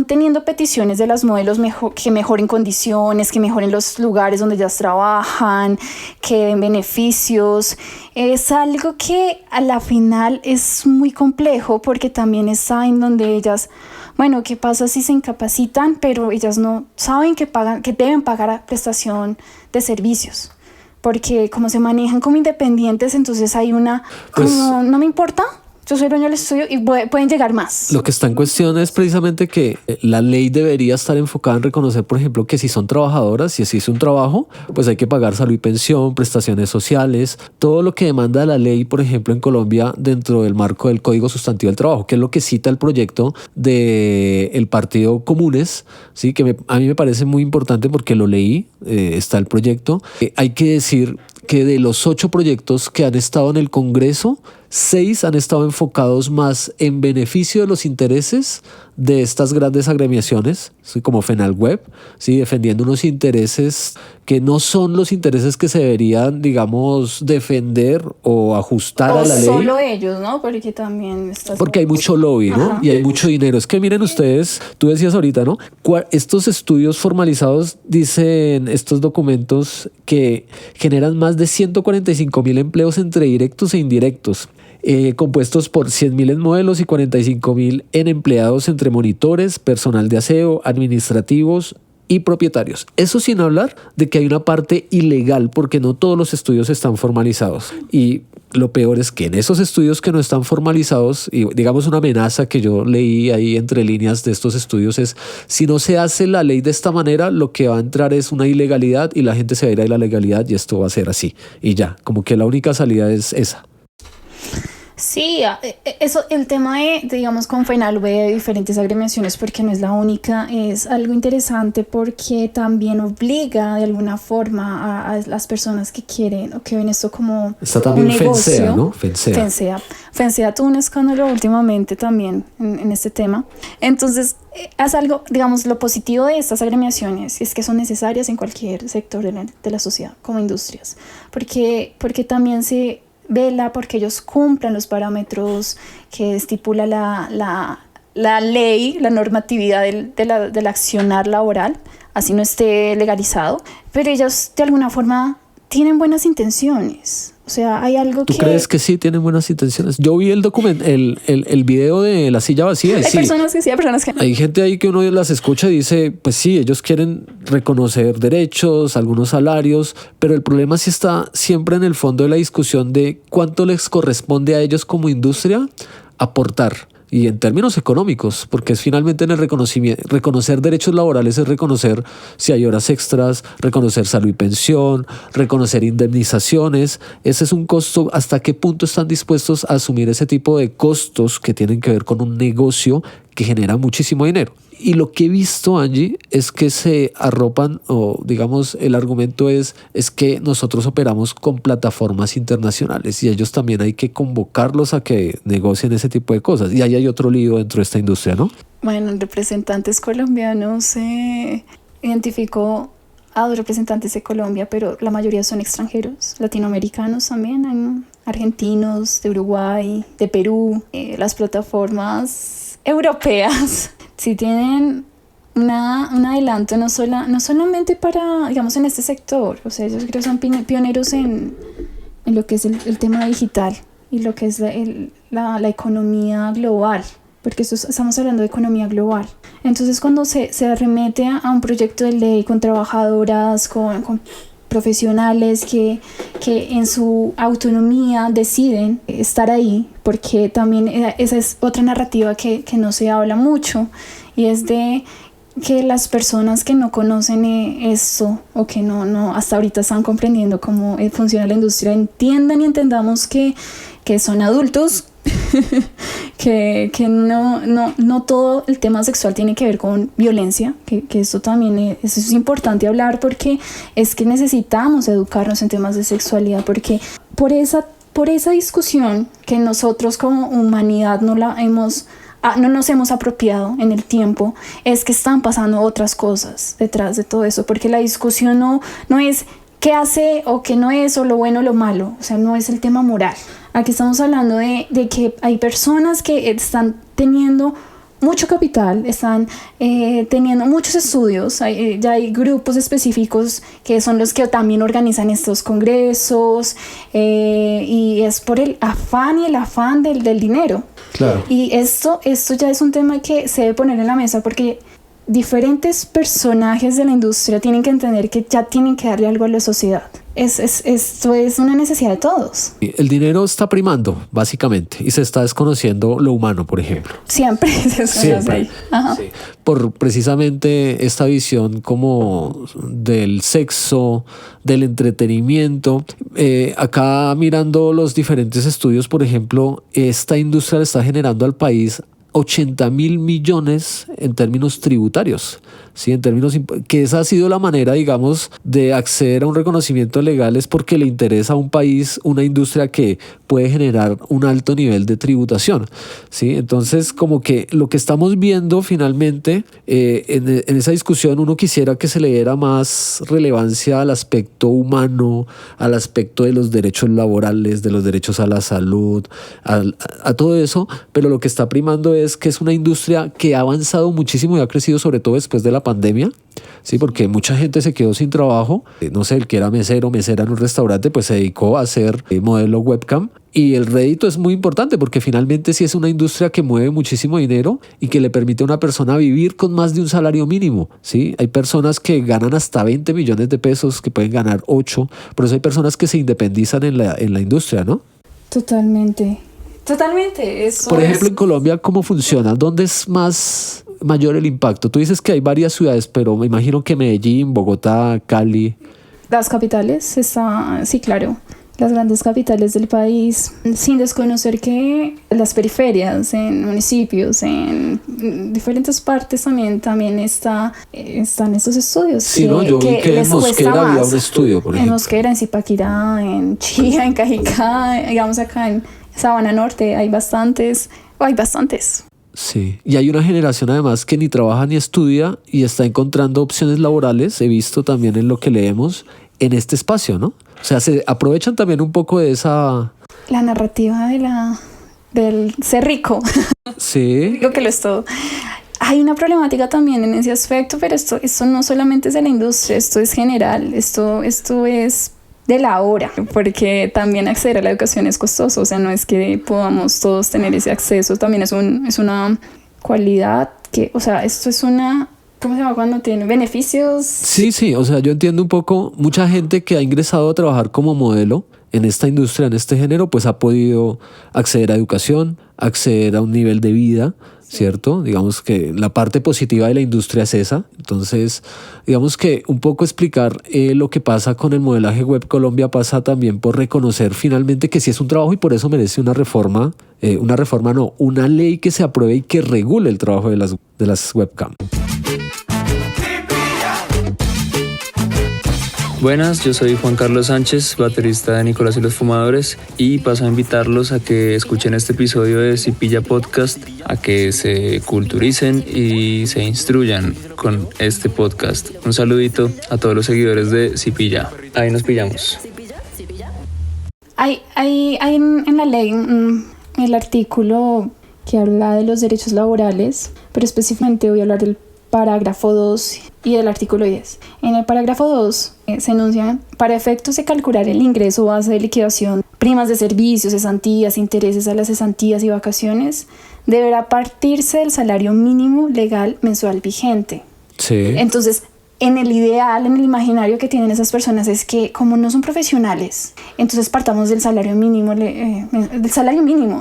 [SPEAKER 2] teniendo peticiones de las modelos que mejoren condiciones, que mejoren los lugares donde ellas trabajan, que den beneficios, es algo que a la final es muy complejo, porque también está en donde ellas, bueno, ¿qué pasa si se incapacitan, pero ellas no saben que deben pagar a prestación de servicios? Porque como se manejan como independientes, entonces hay como no me importa. Yo soy dueño del estudio y pueden llegar más.
[SPEAKER 1] Lo que está en cuestión es precisamente que la ley debería estar enfocada en reconocer, por ejemplo, que si son trabajadoras, y si es un trabajo, pues hay que pagar salud y pensión, prestaciones sociales, todo lo que demanda la ley, por ejemplo, en Colombia, dentro del marco del Código Sustantivo del Trabajo, que es lo que cita el proyecto del Partido Comunes, ¿sí? Que a mí me parece muy importante porque lo leí, está el proyecto. Hay que decir que de los 8 proyectos que han estado en el Congreso, 6 han estado enfocados más en beneficio de los intereses de estas grandes agremiaciones, ¿sí? Como FENALWeb, ¿sí? Defendiendo unos intereses que no son los intereses que se deberían, digamos, defender o ajustar a la ley.
[SPEAKER 2] Solo ellos, ¿no? Porque también
[SPEAKER 1] porque hay mucho lobby, ¿no? Ajá. Y hay mucho dinero. Es que miren ustedes, tú decías ahorita, ¿no? Estos estudios formalizados, dicen estos documentos, que generan más de 145,000 empleos entre directos e indirectos. Compuestos por 100,000 en modelos y 45,000 en empleados entre monitores, personal de aseo, administrativos y propietarios. Eso sin hablar de que hay una parte ilegal, porque no todos los estudios están formalizados. Y lo peor es que en esos estudios que no están formalizados, y digamos una amenaza que yo leí ahí entre líneas de estos estudios es: si no se hace la ley de esta manera, lo que va a entrar es una ilegalidad y la gente se va a ir a la legalidad y esto va a ser así. Y ya, como que la única salida es esa.
[SPEAKER 2] Sí, eso, el tema de digamos, con FENALWeb, de diferentes agremiaciones, porque no es la única, es algo interesante porque también obliga de alguna forma a las personas que quieren o que ven esto como
[SPEAKER 1] está también
[SPEAKER 2] un negocio.
[SPEAKER 1] FENSEA, ¿no?
[SPEAKER 2] FENSEA tuvo un escándalo últimamente también en este tema. Entonces, es algo, digamos, lo positivo de estas agremiaciones es que son necesarias en cualquier sector de la sociedad, como industrias, porque también se vela porque ellos cumplan los parámetros que estipula la ley, la normatividad del accionar laboral, así no esté legalizado, pero ellos de alguna forma tienen buenas intenciones. O sea, hay algo
[SPEAKER 1] ¿Tú crees que sí tienen buenas intenciones? Yo vi el video de la silla vacía.
[SPEAKER 2] Hay personas que sí, hay personas que no.
[SPEAKER 1] Hay gente ahí que uno las escucha y dice, pues sí, ellos quieren reconocer derechos, algunos salarios, pero el problema sí está siempre en el fondo de la discusión de cuánto les corresponde a ellos como industria aportar. Y en términos económicos, porque es finalmente en el reconocimiento, reconocer derechos laborales es reconocer si hay horas extras, reconocer salud y pensión, reconocer indemnizaciones. Ese es un costo. ¿Hasta qué punto están dispuestos a asumir ese tipo de costos que tienen que ver con un negocio que genera muchísimo dinero? Y lo que he visto, Angie, es que se arropan, o digamos, el argumento es que nosotros operamos con plataformas internacionales y ellos también hay que convocarlos a que negocien ese tipo de cosas. Y ahí hay otro lío dentro de esta industria, ¿no?
[SPEAKER 2] Bueno, representantes colombianos se identificó a 2 representantes de Colombia, pero la mayoría son extranjeros, latinoamericanos también, argentinos, de Uruguay, de Perú. Las plataformas europeas sí tienen un adelanto no solamente para, digamos, en este sector. O sea, ellos creo que son pioneros en lo que es el tema digital y lo que es la economía global, porque estamos hablando de economía global. Entonces, cuando se arremete a un proyecto de ley con trabajadoras, con profesionales que en su autonomía deciden estar ahí, porque también esa es otra narrativa que no se habla mucho, y es de que las personas que no conocen esto o que no hasta ahorita están comprendiendo cómo funciona la industria entiendan y entendamos que son adultos, que no todo el tema sexual tiene que ver con violencia, que eso también eso es importante hablar, porque es que necesitamos educarnos en temas de sexualidad, porque por esa discusión que nosotros como humanidad no nos hemos apropiado en el tiempo, es que están pasando otras cosas detrás de todo eso, porque la discusión no es qué hace o qué no es, o lo bueno o lo malo, o sea, no es el tema moral. Aquí estamos hablando de que hay personas que están teniendo mucho capital, están teniendo muchos estudios, ya hay grupos específicos que son los que también organizan estos congresos, y es por el afán del dinero.
[SPEAKER 1] Claro.
[SPEAKER 2] Y esto ya es un tema que se debe poner en la mesa, porque diferentes personajes de la industria tienen que entender que ya tienen que darle algo a la sociedad. Esto es una necesidad de todos.
[SPEAKER 1] El dinero está primando, básicamente, y se está desconociendo lo humano, por ejemplo.
[SPEAKER 2] Siempre se desconoce ahí. Ajá.
[SPEAKER 1] Sí. Por precisamente esta visión como del sexo, del entretenimiento. Acá mirando los diferentes estudios, por ejemplo, esta industria le está generando al país 80.000 millones en términos tributarios, ¿sí? En términos que esa ha sido la manera, digamos, de acceder a un reconocimiento legal, es porque le interesa a un país una industria que puede generar un alto nivel de tributación, ¿sí? Entonces, como que lo que estamos viendo finalmente en esa discusión, uno quisiera que se le diera más relevancia al aspecto humano, al aspecto de los derechos laborales, de los derechos a la salud, a todo eso, pero lo que está primando es que es una industria que ha avanzado muchísimo y ha crecido, sobre todo después de la pandemia, sí, porque mucha gente se quedó sin trabajo. No sé, el que era mesero, mesera en un restaurante, pues se dedicó a hacer modelo webcam, y el rédito es muy importante porque finalmente sí es una industria que mueve muchísimo dinero y que le permite a una persona vivir con más de un salario mínimo, ¿sí? Hay personas que ganan hasta 20 millones de pesos, que pueden ganar 8, por eso hay personas que se independizan en la industria, ¿no?
[SPEAKER 2] Totalmente. Eso
[SPEAKER 1] por ejemplo, en Colombia, ¿cómo funciona? ¿Dónde es mayor el impacto? Tú dices que hay varias ciudades, pero me imagino que Medellín, Bogotá, Cali.
[SPEAKER 2] Las capitales, sí, claro, las grandes capitales del país, sin desconocer que las periferias, en municipios, en diferentes partes también están estos estudios.
[SPEAKER 1] Sí, ¿no? Yo vi que en Mosquera había un estudio, por ejemplo.
[SPEAKER 2] En Mosquera, en Zipaquirá, en Chía, en Cajicá, digamos acá en Sabana Norte hay bastantes.
[SPEAKER 1] Sí, y hay una generación además que ni trabaja ni estudia y está encontrando opciones laborales, he visto también en lo que leemos, en este espacio, ¿no? O sea, se aprovechan también un poco de esa...
[SPEAKER 2] La narrativa del ser rico.
[SPEAKER 1] Sí.
[SPEAKER 2] Digo que lo es todo. Hay una problemática también en ese aspecto, pero esto no solamente es de la industria, esto es general, esto es de la hora, porque también acceder a la educación es costoso, o sea, no es que podamos todos tener ese acceso, también es una cualidad que, o sea, esto es una... ¿Cómo se llama cuando tiene beneficios?
[SPEAKER 1] Sí, o sea, yo entiendo un poco, mucha gente que ha ingresado a trabajar como modelo en esta industria, en este género, pues ha podido acceder a educación, acceder a un nivel de vida, ¿cierto? Digamos que la parte positiva de la industria es esa. Entonces, digamos que un poco explicar lo que pasa con el modelaje web Colombia pasa también por reconocer finalmente que sí es un trabajo y por eso merece una reforma, una ley que se apruebe y que regule el trabajo de las webcam.
[SPEAKER 6] Buenas, yo soy Juan Carlos Sánchez, baterista de Nicolás y los Fumadores, y paso a invitarlos a que escuchen este episodio de Cipilla Podcast, a que se culturicen y se instruyan con este podcast. Un saludito a todos los seguidores de Cipilla. Ahí nos pillamos.
[SPEAKER 2] Hay en la ley el artículo que habla de los derechos laborales, pero específicamente voy a hablar del parágrafo 2 y el artículo 10. En el parágrafo 2 se enuncian: para efectos de calcular el ingreso base de liquidación, primas de servicios, cesantías, intereses a las cesantías y vacaciones, deberá partirse del salario mínimo legal mensual vigente.
[SPEAKER 1] Sí.
[SPEAKER 2] Entonces, en el ideal, en el imaginario que tienen esas personas es que como no son profesionales, entonces partamos del salario mínimo,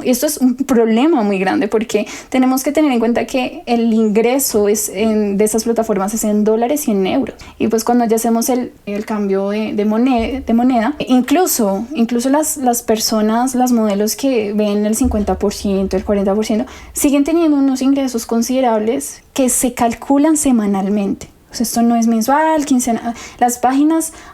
[SPEAKER 2] Y esto es un problema muy grande porque tenemos que tener en cuenta que el ingreso de esas plataformas es en dólares y en euros. Y pues cuando ya hacemos el cambio de moneda, incluso las personas, las modelos que ven el 50%, el 40%, siguen teniendo unos ingresos considerables que se calculan semanalmente. Esto no es mensual, quincenal.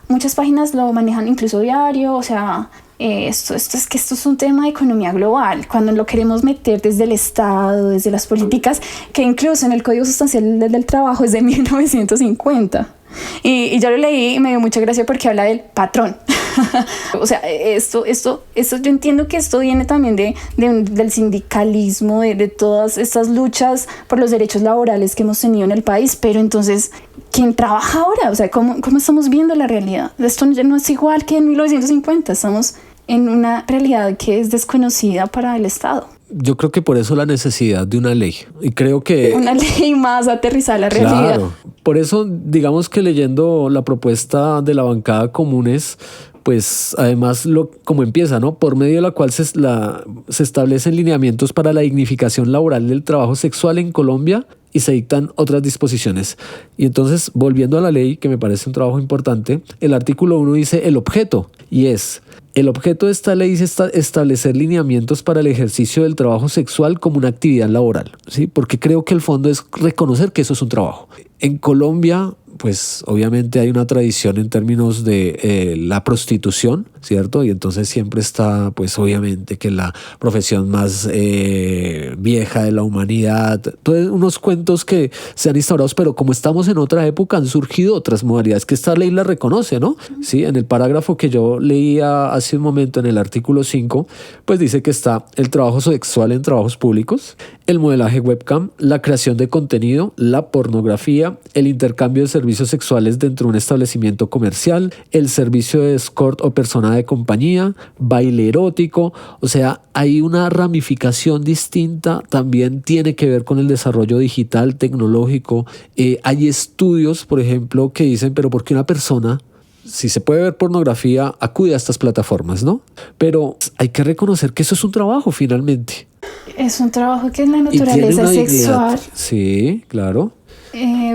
[SPEAKER 2] Muchas páginas lo manejan incluso diario. O sea, esto es un tema de economía global. Cuando lo queremos meter desde el Estado, desde las políticas, que incluso en el Código Sustancial del Trabajo es de 1950. Y yo lo leí y me dio mucha gracia porque habla del patrón. O sea, esto yo entiendo que esto viene también del sindicalismo, de todas estas luchas por los derechos laborales que hemos tenido en el país, pero entonces, ¿quién trabaja ahora? O sea, ¿cómo estamos viendo la realidad? Esto ya no es igual que en 1950, estamos en una realidad que es desconocida para el Estado.
[SPEAKER 1] Yo creo que por eso la necesidad de una ley. Y creo que...
[SPEAKER 2] una ley más aterrizada a la realidad.
[SPEAKER 1] Claro. Por eso, digamos que leyendo la propuesta de la bancada Comunes, pues además como empieza, ¿no? Por medio de la cual se establecen lineamientos para la dignificación laboral del trabajo sexual en Colombia y se dictan otras disposiciones. Y entonces, volviendo a la ley, que me parece un trabajo importante, el artículo 1 dice el objeto, y es: el objeto de esta ley es establecer lineamientos para el ejercicio del trabajo sexual como una actividad laboral, ¿sí? Porque creo que el fondo es reconocer que eso es un trabajo. En Colombia, pues obviamente hay una tradición en términos de la prostitución, ¿cierto? Y entonces siempre está, pues obviamente, que la profesión más vieja de la humanidad, todos unos cuentos que se han instaurado, pero como estamos en otra época han surgido otras modalidades que esta ley la reconoce, ¿no? Sí, en el parágrafo que yo leía hace un momento, en el artículo 5, pues dice que está el trabajo sexual en trabajos públicos, el modelaje webcam, la creación de contenido, la pornografía, el intercambio de servicios sexuales dentro de un establecimiento comercial, el servicio de escort o persona de compañía, baile erótico. O sea, hay una ramificación distinta, también tiene que ver con el desarrollo digital, tecnológico. Hay estudios, por ejemplo, que dicen, pero ¿por qué una persona, si se puede ver pornografía, acude a estas plataformas, ¿no? Pero hay que reconocer que eso es un trabajo finalmente.
[SPEAKER 2] Es un trabajo que es la naturaleza sexual.
[SPEAKER 1] Sí, claro.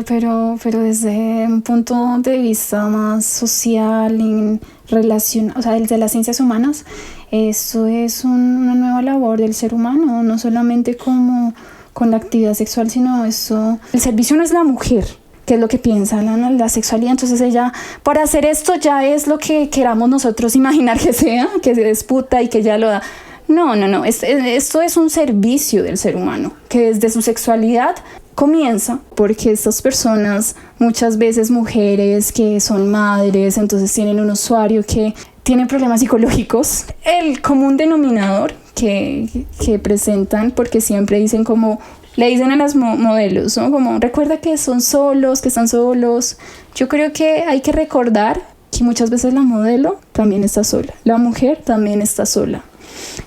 [SPEAKER 2] Pero desde un punto de vista más social, en relación, o sea, desde las ciencias humanas, eso es una nueva labor del ser humano, no solamente como con la actividad sexual, sino eso. El servicio no es la mujer, que es lo que piensa la sexualidad. Entonces ella, para hacer esto ya es lo que queramos nosotros imaginar que sea, que se disputa y que ya lo da. No. Esto es un servicio del ser humano, que desde su sexualidad comienza, porque estas personas, muchas veces mujeres que son madres, entonces tienen un usuario que tiene problemas psicológicos. El común denominador que presentan, porque siempre dicen como, le dicen a las modelos, ¿no? Como, recuerda que son solos, que están solos. Yo creo que hay que recordar que muchas veces la modelo también está sola, la mujer también está sola.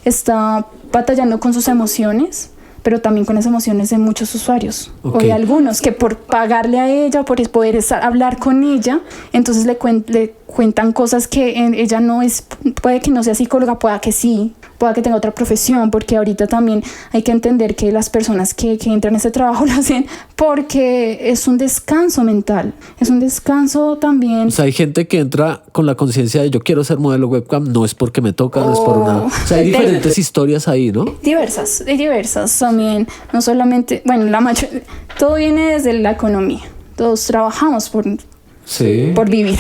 [SPEAKER 2] Está batallando con sus emociones, pero también con las emociones de muchos usuarios, o de algunos que por pagarle a ella, por poder hablar con ella, entonces le cuentan cosas que ella no es, puede que no sea psicóloga, pueda que sí, pueda que tenga otra profesión, porque ahorita también hay que entender que las personas que entran a este trabajo lo hacen porque es un descanso mental, es un descanso también. O
[SPEAKER 1] sea, hay gente que entra con la conciencia de yo quiero ser modelo webcam, no es porque me toca, no es por nada. O sea, hay diferentes historias ahí, ¿no?
[SPEAKER 2] Diversas también, no solamente, bueno, todo viene desde la economía, todos trabajamos por vivir.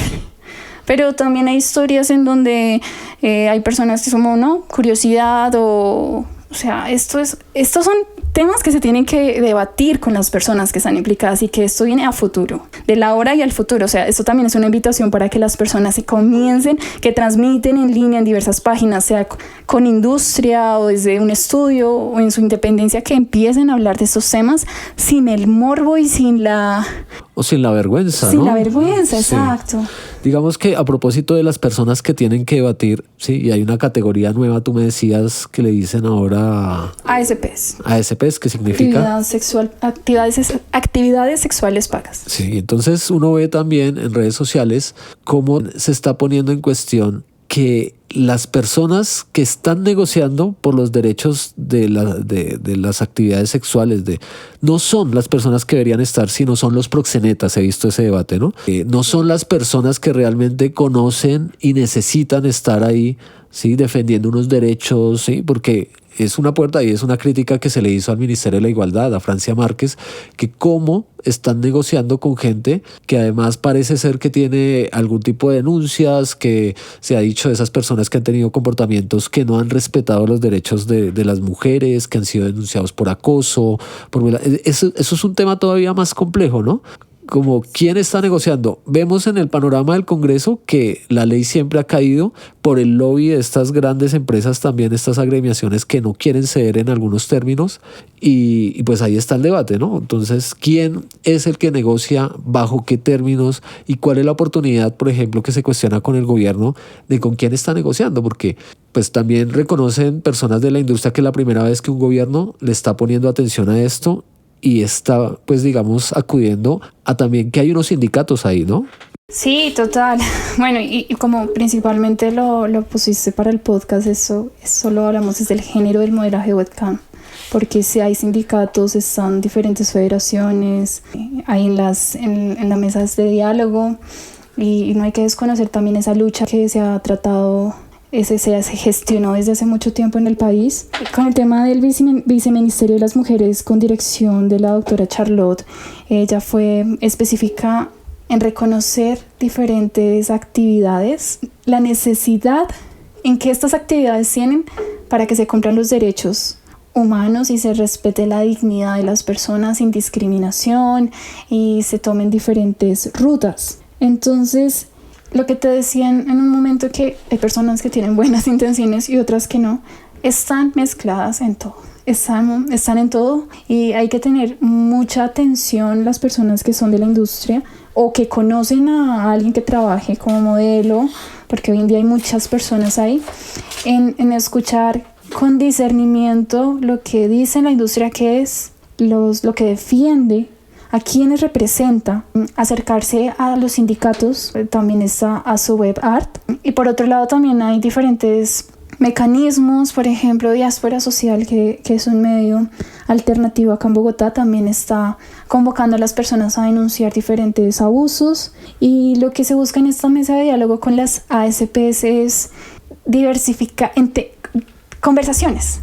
[SPEAKER 2] Pero también hay historias en donde hay personas que son, ¿no? Curiosidad o sea, estos son temas que se tienen que debatir con las personas que están implicadas y que esto viene a futuro, de la hora y al futuro. O sea, esto también es una invitación para que las personas se comiencen, que transmiten en línea en diversas páginas, sea con industria o desde un estudio o en su independencia, que empiecen a hablar de estos temas sin el morbo y sin la...
[SPEAKER 1] O sin la vergüenza,
[SPEAKER 2] Sin
[SPEAKER 1] ¿no?
[SPEAKER 2] la vergüenza,
[SPEAKER 1] Sí.
[SPEAKER 2] exacto.
[SPEAKER 1] Digamos que a propósito de las personas que tienen que debatir, sí, y hay una categoría nueva, tú me decías que le dicen ahora
[SPEAKER 2] ASPs.
[SPEAKER 1] ASPs, que significa...
[SPEAKER 2] Actividades sexuales pagas.
[SPEAKER 1] Sí, entonces uno ve también en redes sociales cómo se está poniendo en cuestión que las personas que están negociando por los derechos de las actividades sexuales no son las personas que deberían estar, sino son los proxenetas. He visto ese debate, ¿no? No son las personas que realmente conocen y necesitan estar ahí, ¿sí? Defendiendo unos derechos, ¿sí? Porque es una puerta y es una crítica que se le hizo al Ministerio de la Igualdad, a Francia Márquez, que cómo están negociando con gente que además parece ser que tiene algún tipo de denuncias, que se ha dicho de esas personas que han tenido comportamientos que no han respetado los derechos de las mujeres, que han sido denunciados por acoso. Eso es un tema todavía más complejo, ¿no? Como quién está negociando. Vemos en el panorama del Congreso que la ley siempre ha caído por el lobby de estas grandes empresas, también estas agremiaciones que no quieren ceder en algunos términos, y pues ahí está el debate, ¿no? Entonces, ¿quién es el que negocia, bajo qué términos y cuál es la oportunidad, por ejemplo, que se cuestiona con el gobierno de con quién está negociando? Porque pues también reconocen personas de la industria que es la primera vez que un gobierno le está poniendo atención a esto y está, pues digamos, acudiendo a también que hay unos sindicatos ahí, ¿no?
[SPEAKER 2] Sí, total. Bueno, y como principalmente lo pusiste para el podcast, eso lo hablamos desde el género del modelaje webcam, porque si hay sindicatos, están diferentes federaciones, hay en las mesas de diálogo, y no hay que desconocer también esa lucha que se ha tratado, se gestionó desde hace mucho tiempo en el país. Con el tema del Viceministerio de las Mujeres, con dirección de la doctora Charlotte, ella fue específica en reconocer diferentes actividades, la necesidad en que estas actividades tienen para que se cumplan los derechos humanos y se respete la dignidad de las personas sin discriminación y se tomen diferentes rutas. Entonces, lo que te decían en un momento, que hay personas que tienen buenas intenciones y otras que no, están mezcladas en todo. Están en todo, y hay que tener mucha atención las personas que son de la industria o que conocen a alguien que trabaje como modelo, porque hoy en día hay muchas personas ahí, en escuchar con discernimiento lo que dice la industria, que es lo que defiende, a quienes representa, acercarse a los sindicatos, también está a su web art. Y por otro lado también hay diferentes mecanismos, por ejemplo, Diáspora Social, que es un medio alternativo acá en Bogotá, también está convocando a las personas a denunciar diferentes abusos, y lo que se busca en esta mesa de diálogo con las ASPs es diversificar conversaciones,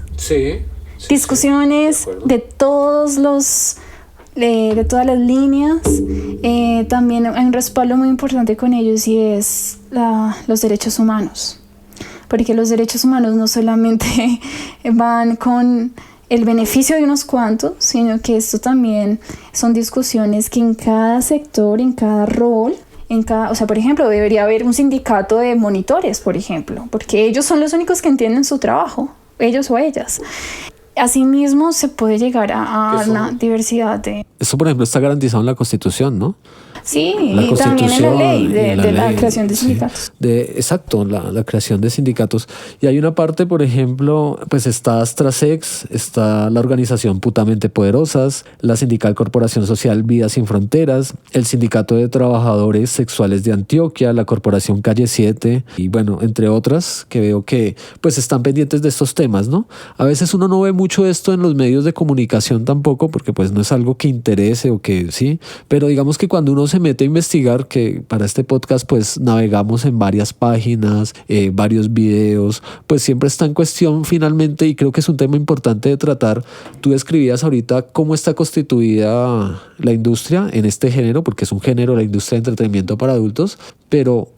[SPEAKER 2] discusiones de todas las líneas. También hay un respaldo muy importante con ellos, y es los derechos humanos, porque los derechos humanos no solamente van con el beneficio de unos cuantos, sino que esto también son discusiones que en cada sector, en cada rol, o sea, por ejemplo, debería haber un sindicato de monitores, por ejemplo, porque ellos son los únicos que entienden su trabajo, ellos o ellas. Asimismo, se puede llegar a una diversidad de...
[SPEAKER 1] Eso, por ejemplo, está garantizado en la Constitución, ¿no?
[SPEAKER 2] Sí, y también en la ley de la creación de sindicatos.
[SPEAKER 1] Sí, exacto, la creación de sindicatos. Y hay una parte, por ejemplo, pues está Astrasex, está la organización Putamente Poderosas, la Sindical Corporación Social Vida Sin Fronteras, el Sindicato de Trabajadores Sexuales de Antioquia, la Corporación Calle 7, y bueno, entre otras, que veo que pues están pendientes de estos temas, ¿no? A veces uno no ve mucho esto en los medios de comunicación tampoco, porque pues no es algo que interese o que sí, pero digamos que cuando uno se mete a investigar, que para este podcast pues navegamos en varias páginas, varios videos, pues siempre está en cuestión finalmente, y creo que es un tema importante de tratar. Tú describías ahorita cómo está constituida la industria en este género, porque es un género, la industria de entretenimiento para adultos, pero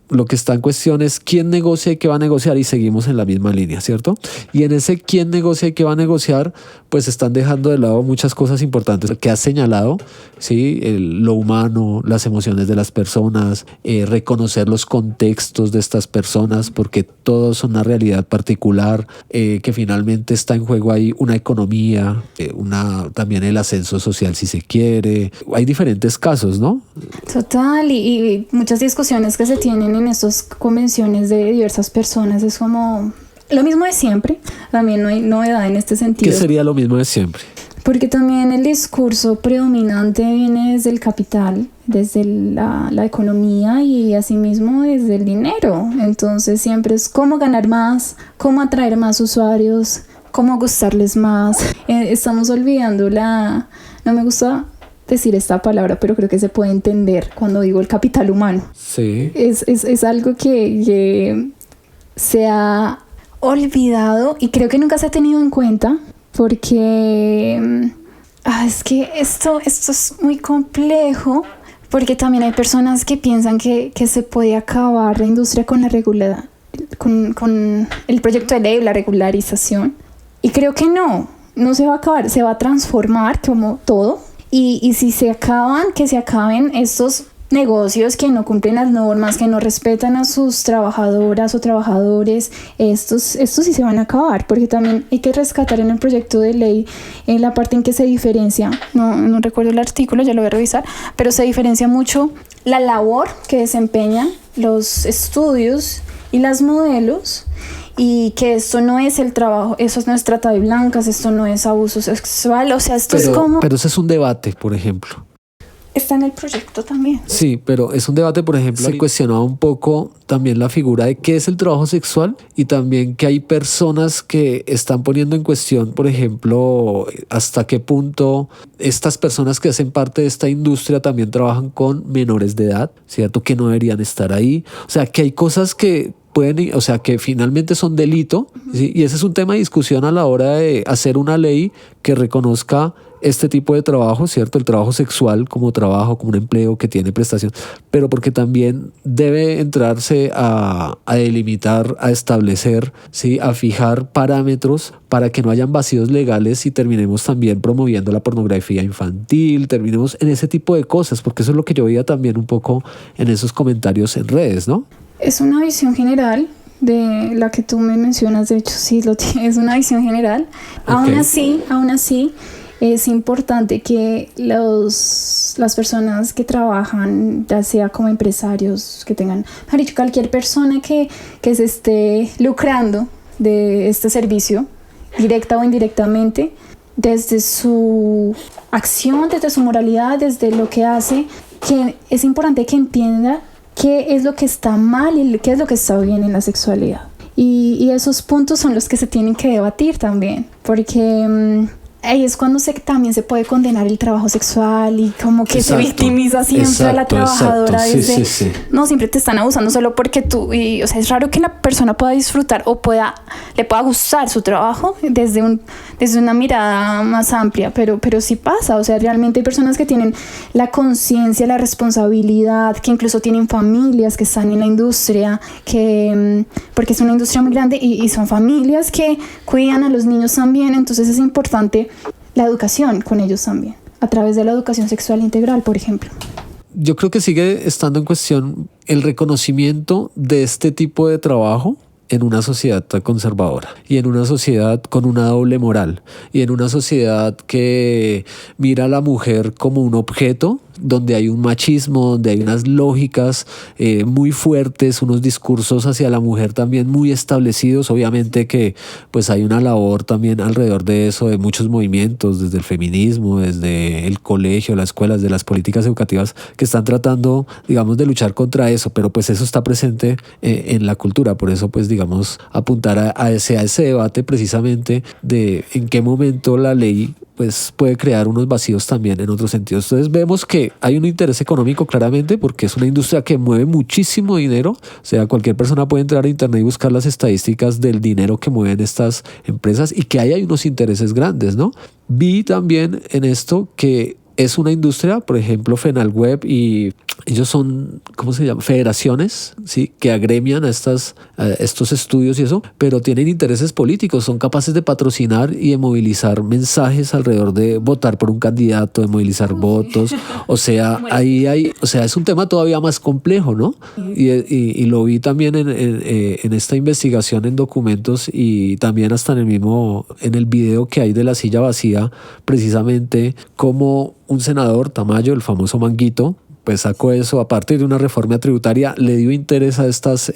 [SPEAKER 1] lo que está en cuestión es quién negocia y qué va a negociar, y seguimos en la misma línea, ¿cierto? Y en ese quién negocia y qué va a negociar, pues están dejando de lado muchas cosas importantes que has señalado, ¿sí? Lo humano, las emociones de las personas, reconocer los contextos de estas personas, porque todos son una realidad particular, que finalmente está en juego ahí una economía, también el ascenso social si se quiere. Hay diferentes casos, ¿no?
[SPEAKER 2] Total, y muchas discusiones que se tienen en estas convenciones de diversas personas es como lo mismo de siempre. También no hay novedad en este sentido.
[SPEAKER 1] ¿Qué sería lo mismo de siempre?
[SPEAKER 2] Porque también el discurso predominante viene desde el capital, desde la economía y asimismo desde el dinero. Entonces siempre es cómo ganar más, cómo atraer más usuarios, cómo gustarles más. Estamos olvidando no me gusta decir esta palabra, pero creo que se puede entender cuando digo el capital humano.
[SPEAKER 1] Sí.
[SPEAKER 2] Es algo que se ha olvidado y creo que nunca se ha tenido en cuenta, porque es que esto es muy complejo, porque también hay personas que piensan que se puede acabar la industria con con el proyecto de ley, la regularización, y creo que no se va a acabar, se va a transformar como todo. Y si se acaban, que se acaben estos negocios que no cumplen las normas, que no respetan a sus trabajadoras o trabajadores. Estos sí se van a acabar, porque también hay que rescatar en el proyecto de ley en la parte en que se diferencia, no recuerdo el artículo, ya lo voy a revisar, pero se diferencia mucho la labor que desempeñan los estudios y las modelos, y que esto no es el trabajo, eso no es trata de blancas, esto no es abuso sexual, o sea, es como...
[SPEAKER 1] Pero ese es un debate, por ejemplo.
[SPEAKER 2] Está en el proyecto también.
[SPEAKER 1] Sí, pero es un debate, por ejemplo, se cuestionaba un poco también la figura de qué es el trabajo sexual, y también que hay personas que están poniendo en cuestión, por ejemplo, hasta qué punto estas personas que hacen parte de esta industria también trabajan con menores de edad, ¿cierto? Que no deberían estar ahí. O sea, que hay cosas que que finalmente son delito, ¿sí? Y ese es un tema de discusión a la hora de hacer una ley que reconozca este tipo de trabajo, ¿cierto? El trabajo sexual como trabajo, como un empleo que tiene prestación, pero porque también debe entrarse a delimitar, a establecer, ¿sí? A fijar parámetros para que no hayan vacíos legales y terminemos también promoviendo la pornografía infantil, terminemos en ese tipo de cosas, porque eso es lo que yo veía también un poco en esos comentarios en redes, ¿no?
[SPEAKER 2] Es una visión general de la que tú me mencionas, de hecho sí, es una visión general. Okay. Aún así, es importante que las personas que trabajan, ya sea como empresarios, que tengan, cualquier persona que se esté lucrando de este servicio, directa o indirectamente, desde su acción, desde su moralidad, desde lo que hace, que es importante que entienda qué es lo que está mal y qué es lo que está bien en la sexualidad. Y esos puntos son los que se tienen que debatir también, porque ahí es cuando también se puede condenar el trabajo sexual y como que se victimiza siempre a la trabajadora. Sí. No, siempre te están abusando solo porque o sea, es raro que la persona pueda disfrutar o le pueda gustar su trabajo desde una mirada más amplia, pero sí pasa. O sea, realmente hay personas que tienen la conciencia, la responsabilidad, que incluso tienen familias que están en la industria, porque es una industria muy grande y son familias que cuidan a los niños también. Entonces es importante la educación con ellos también, a través de la educación sexual integral, por ejemplo.
[SPEAKER 1] Yo creo que sigue estando en cuestión el reconocimiento de este tipo de trabajo en una sociedad tan conservadora y en una sociedad con una doble moral y en una sociedad que mira a la mujer como un objeto, donde hay un machismo, donde hay unas lógicas muy fuertes, unos discursos hacia la mujer también muy establecidos. Obviamente que pues hay una labor también alrededor de eso, de muchos movimientos, desde el feminismo, desde el colegio, las escuelas, de las políticas educativas que están tratando, digamos, de luchar contra eso, pero pues eso está presente en la cultura. Por eso pues digamos apuntar a ese debate precisamente de en qué momento la ley pues puede crear unos vacíos también en otros sentidos. Entonces vemos que hay un interés económico claramente, porque es una industria que mueve muchísimo dinero. O sea, cualquier persona puede entrar a internet y buscar las estadísticas del dinero que mueven estas empresas y que hay unos intereses grandes, ¿no? Vi también en esto que es una industria, por ejemplo, Fenalweb, y ellos son, ¿cómo se llama? Federaciones, ¿sí? Que agremian a estos estudios y eso, pero tienen intereses políticos, son capaces de patrocinar y de movilizar mensajes alrededor de votar por un candidato, de movilizar votos. O sea, es un tema todavía más complejo, ¿no? Y lo vi también en esta investigación en documentos y también hasta en el video que hay de la silla vacía, precisamente como un senador, Tamayo, el famoso Manguito, pues sacó eso a partir de una reforma tributaria, le dio interés a estas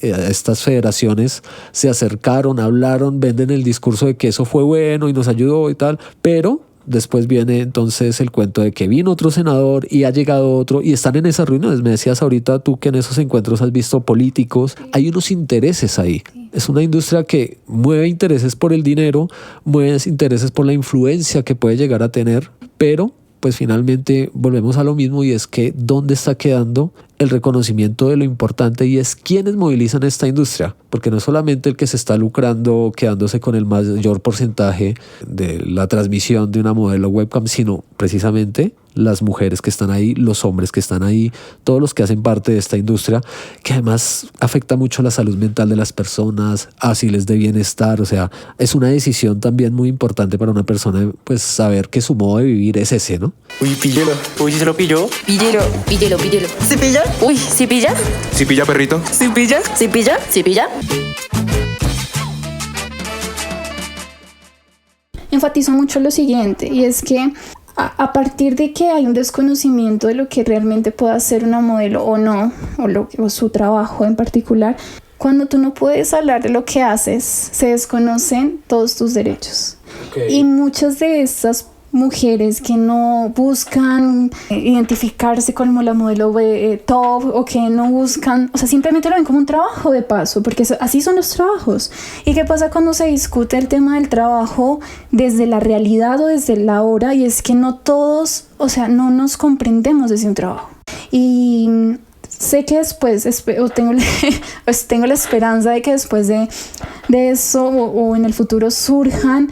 [SPEAKER 1] federaciones, se acercaron, hablaron, venden el discurso de que eso fue bueno y nos ayudó y tal, pero después viene entonces el cuento de que vino otro senador y ha llegado otro y están en esas reuniones. Me decías ahorita tú que en esos encuentros has visto políticos, hay unos intereses ahí. Es una industria que mueve intereses por el dinero, mueve intereses por la influencia que puede llegar a tener, pero pues finalmente volvemos a lo mismo, y es que ¿dónde está quedando el reconocimiento de lo importante? Y es quiénes movilizan esta industria, porque no es solamente el que se está lucrando quedándose con el mayor porcentaje de la transmisión de una modelo webcam, sino precisamente las mujeres que están ahí, los hombres que están ahí, todos los que hacen parte de esta industria, que además afecta mucho la salud mental de las personas, asiles de bienestar. O sea, es una decisión también muy importante para una persona, pues saber que su modo de vivir es ese, ¿no?
[SPEAKER 5] Uy, píllelo. Uy, ¿sí se lo pilló?
[SPEAKER 4] Píllelo. ¿Sí pilla? Uy, ¿sí pilla?
[SPEAKER 5] ¿Sí pilla, perrito?
[SPEAKER 4] ¿Sí pilla? ¿Sí pilla? ¿Sí pilla?
[SPEAKER 2] Enfatizo mucho lo siguiente, y es que a partir de que hay un desconocimiento de lo que realmente puede hacer una modelo o no, o su trabajo en particular, cuando tú no puedes hablar de lo que haces, se desconocen todos tus derechos. Okay. Y muchas de estas mujeres que no buscan identificarse como la modelo top, o que no buscan, o sea, simplemente lo ven como un trabajo de paso, porque así son los trabajos. ¿Y qué pasa cuando se discute el tema del trabajo desde la realidad o desde la hora? Y es que no todos, o sea, no nos comprendemos desde un trabajo. Y sé que después, tengo la esperanza de que después de eso o en el futuro surjan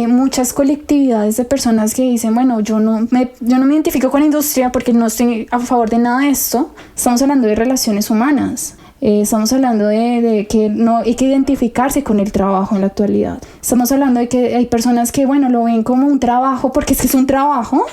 [SPEAKER 2] muchas colectividades de personas que dicen, bueno, yo no me identifico con la industria porque no estoy a favor de nada de esto. Estamos hablando de relaciones humanas. Estamos hablando de que no hay que identificarse con el trabajo en la actualidad. Estamos hablando de que hay personas que, bueno, lo ven como un trabajo porque es un trabajo,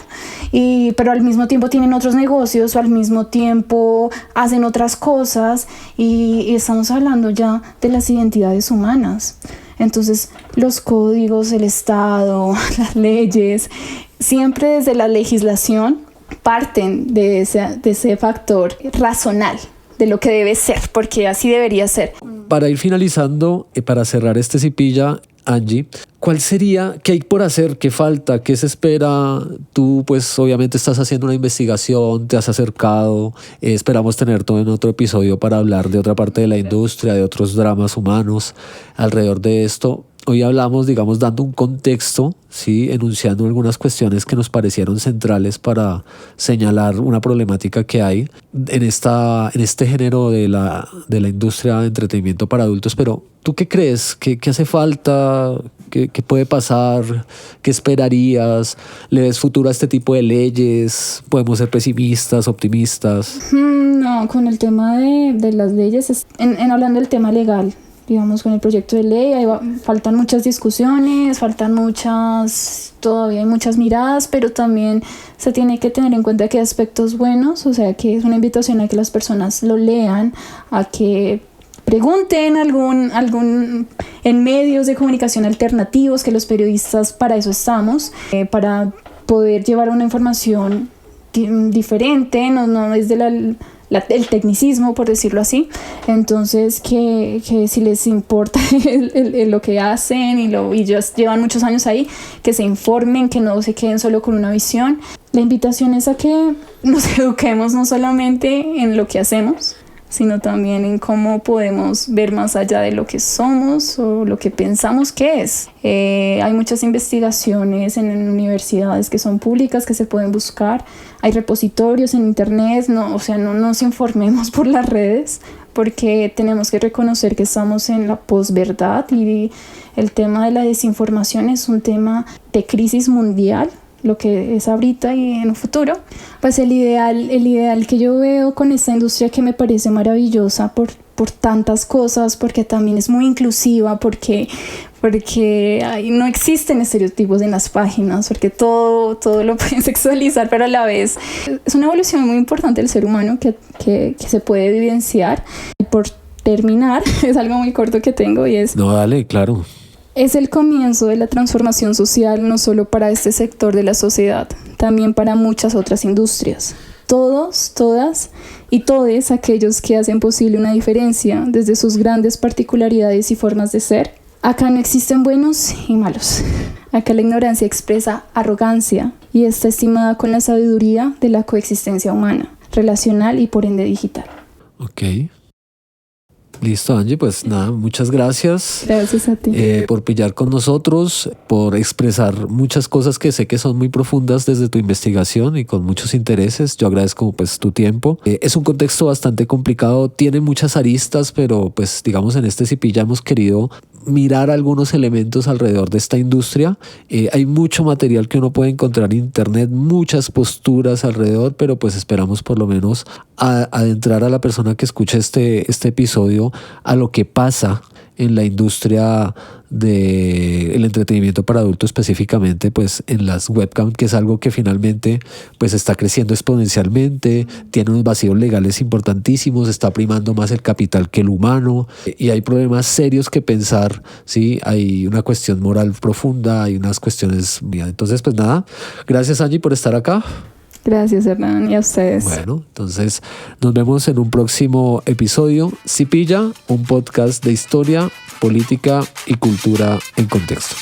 [SPEAKER 2] pero al mismo tiempo tienen otros negocios, o al mismo tiempo hacen otras cosas, y estamos hablando ya de las identidades humanas. Entonces, los códigos, el Estado, las leyes, siempre desde la legislación parten de ese factor racional, de lo que debe ser, porque así debería ser.
[SPEAKER 1] Para ir finalizando, para cerrar este Cipilla, Angie, ¿cuál sería, qué hay por hacer, qué falta, qué se espera? Tú pues obviamente estás haciendo una investigación, te has acercado, esperamos tener todo en otro episodio para hablar de otra parte de la industria, de otros dramas humanos alrededor de esto. Hoy hablamos, digamos, dando un contexto, ¿sí? Enunciando algunas cuestiones que nos parecieron centrales para señalar una problemática que hay en este género de la industria de entretenimiento para adultos. Pero, ¿tú qué crees? ¿Qué hace falta? ¿Qué puede pasar? ¿Qué esperarías? ¿Le ves futuro a este tipo de leyes? ¿Podemos ser pesimistas, optimistas?
[SPEAKER 2] No, con el tema de las leyes, hablando del tema legal, digamos, con el proyecto de ley, faltan muchas discusiones, todavía hay muchas miradas, pero también se tiene que tener en cuenta que hay aspectos buenos, o sea, que es una invitación a que las personas lo lean, a que pregunten en medios de comunicación alternativos, que los periodistas para eso estamos, para poder llevar una información diferente, no es de el tecnicismo, por decirlo así. Entonces que si les importa lo que hacen y ya llevan muchos años ahí, que se informen, que no se queden solo con una visión. La invitación es a que nos eduquemos no solamente en lo que hacemos, sino también en cómo podemos ver más allá de lo que somos o lo que pensamos que es. Hay muchas investigaciones en universidades que son públicas, que se pueden buscar. Hay repositorios en internet, no nos informemos por las redes, porque tenemos que reconocer que estamos en la posverdad, y el tema de la desinformación es un tema de crisis mundial, lo que es ahorita y en un futuro, pues el ideal que yo veo con esta industria, que me parece maravillosa por tantas cosas, porque también es muy inclusiva, porque no existen estereotipos en las páginas, porque todo lo pueden sexualizar, pero a la vez es una evolución muy importante del ser humano que se puede evidenciar. Y por terminar, es algo muy corto que tengo y es...
[SPEAKER 1] No, dale, claro.
[SPEAKER 2] Es el comienzo de la transformación social, no solo para este sector de la sociedad, también para muchas otras industrias. Todos, todas y todes aquellos que hacen posible una diferencia desde sus grandes particularidades y formas de ser. Acá no existen buenos y malos. Acá la ignorancia expresa arrogancia y está estimada con la sabiduría de la coexistencia humana, relacional y por ende digital.
[SPEAKER 1] Ok. Listo, Angie, pues nada, muchas gracias.
[SPEAKER 2] Gracias a ti.
[SPEAKER 1] Por pillar con nosotros, por expresar muchas cosas que sé que son muy profundas desde tu investigación y con muchos intereses. Yo agradezco pues tu tiempo. Es un contexto bastante complicado, tiene muchas aristas, pero pues digamos en este Cipilla hemos querido mirar algunos elementos alrededor de esta industria. Hay mucho material que uno puede encontrar en internet, muchas posturas alrededor, pero pues esperamos por lo menos adentrar a la persona que escucha este episodio a lo que pasa en la industria del entretenimiento para adultos, específicamente pues en las webcam, que es algo que finalmente pues está creciendo exponencialmente, tiene unos vacíos legales importantísimos, está primando más el capital que el humano y hay problemas serios que pensar, ¿sí? Hay una cuestión moral profunda, hay unas cuestiones... Entonces pues nada, gracias Angie por estar acá.
[SPEAKER 2] Gracias, Hernán, y a ustedes.
[SPEAKER 1] Bueno, entonces nos vemos en un próximo episodio. Cipilla, un podcast de historia, política y cultura en contexto.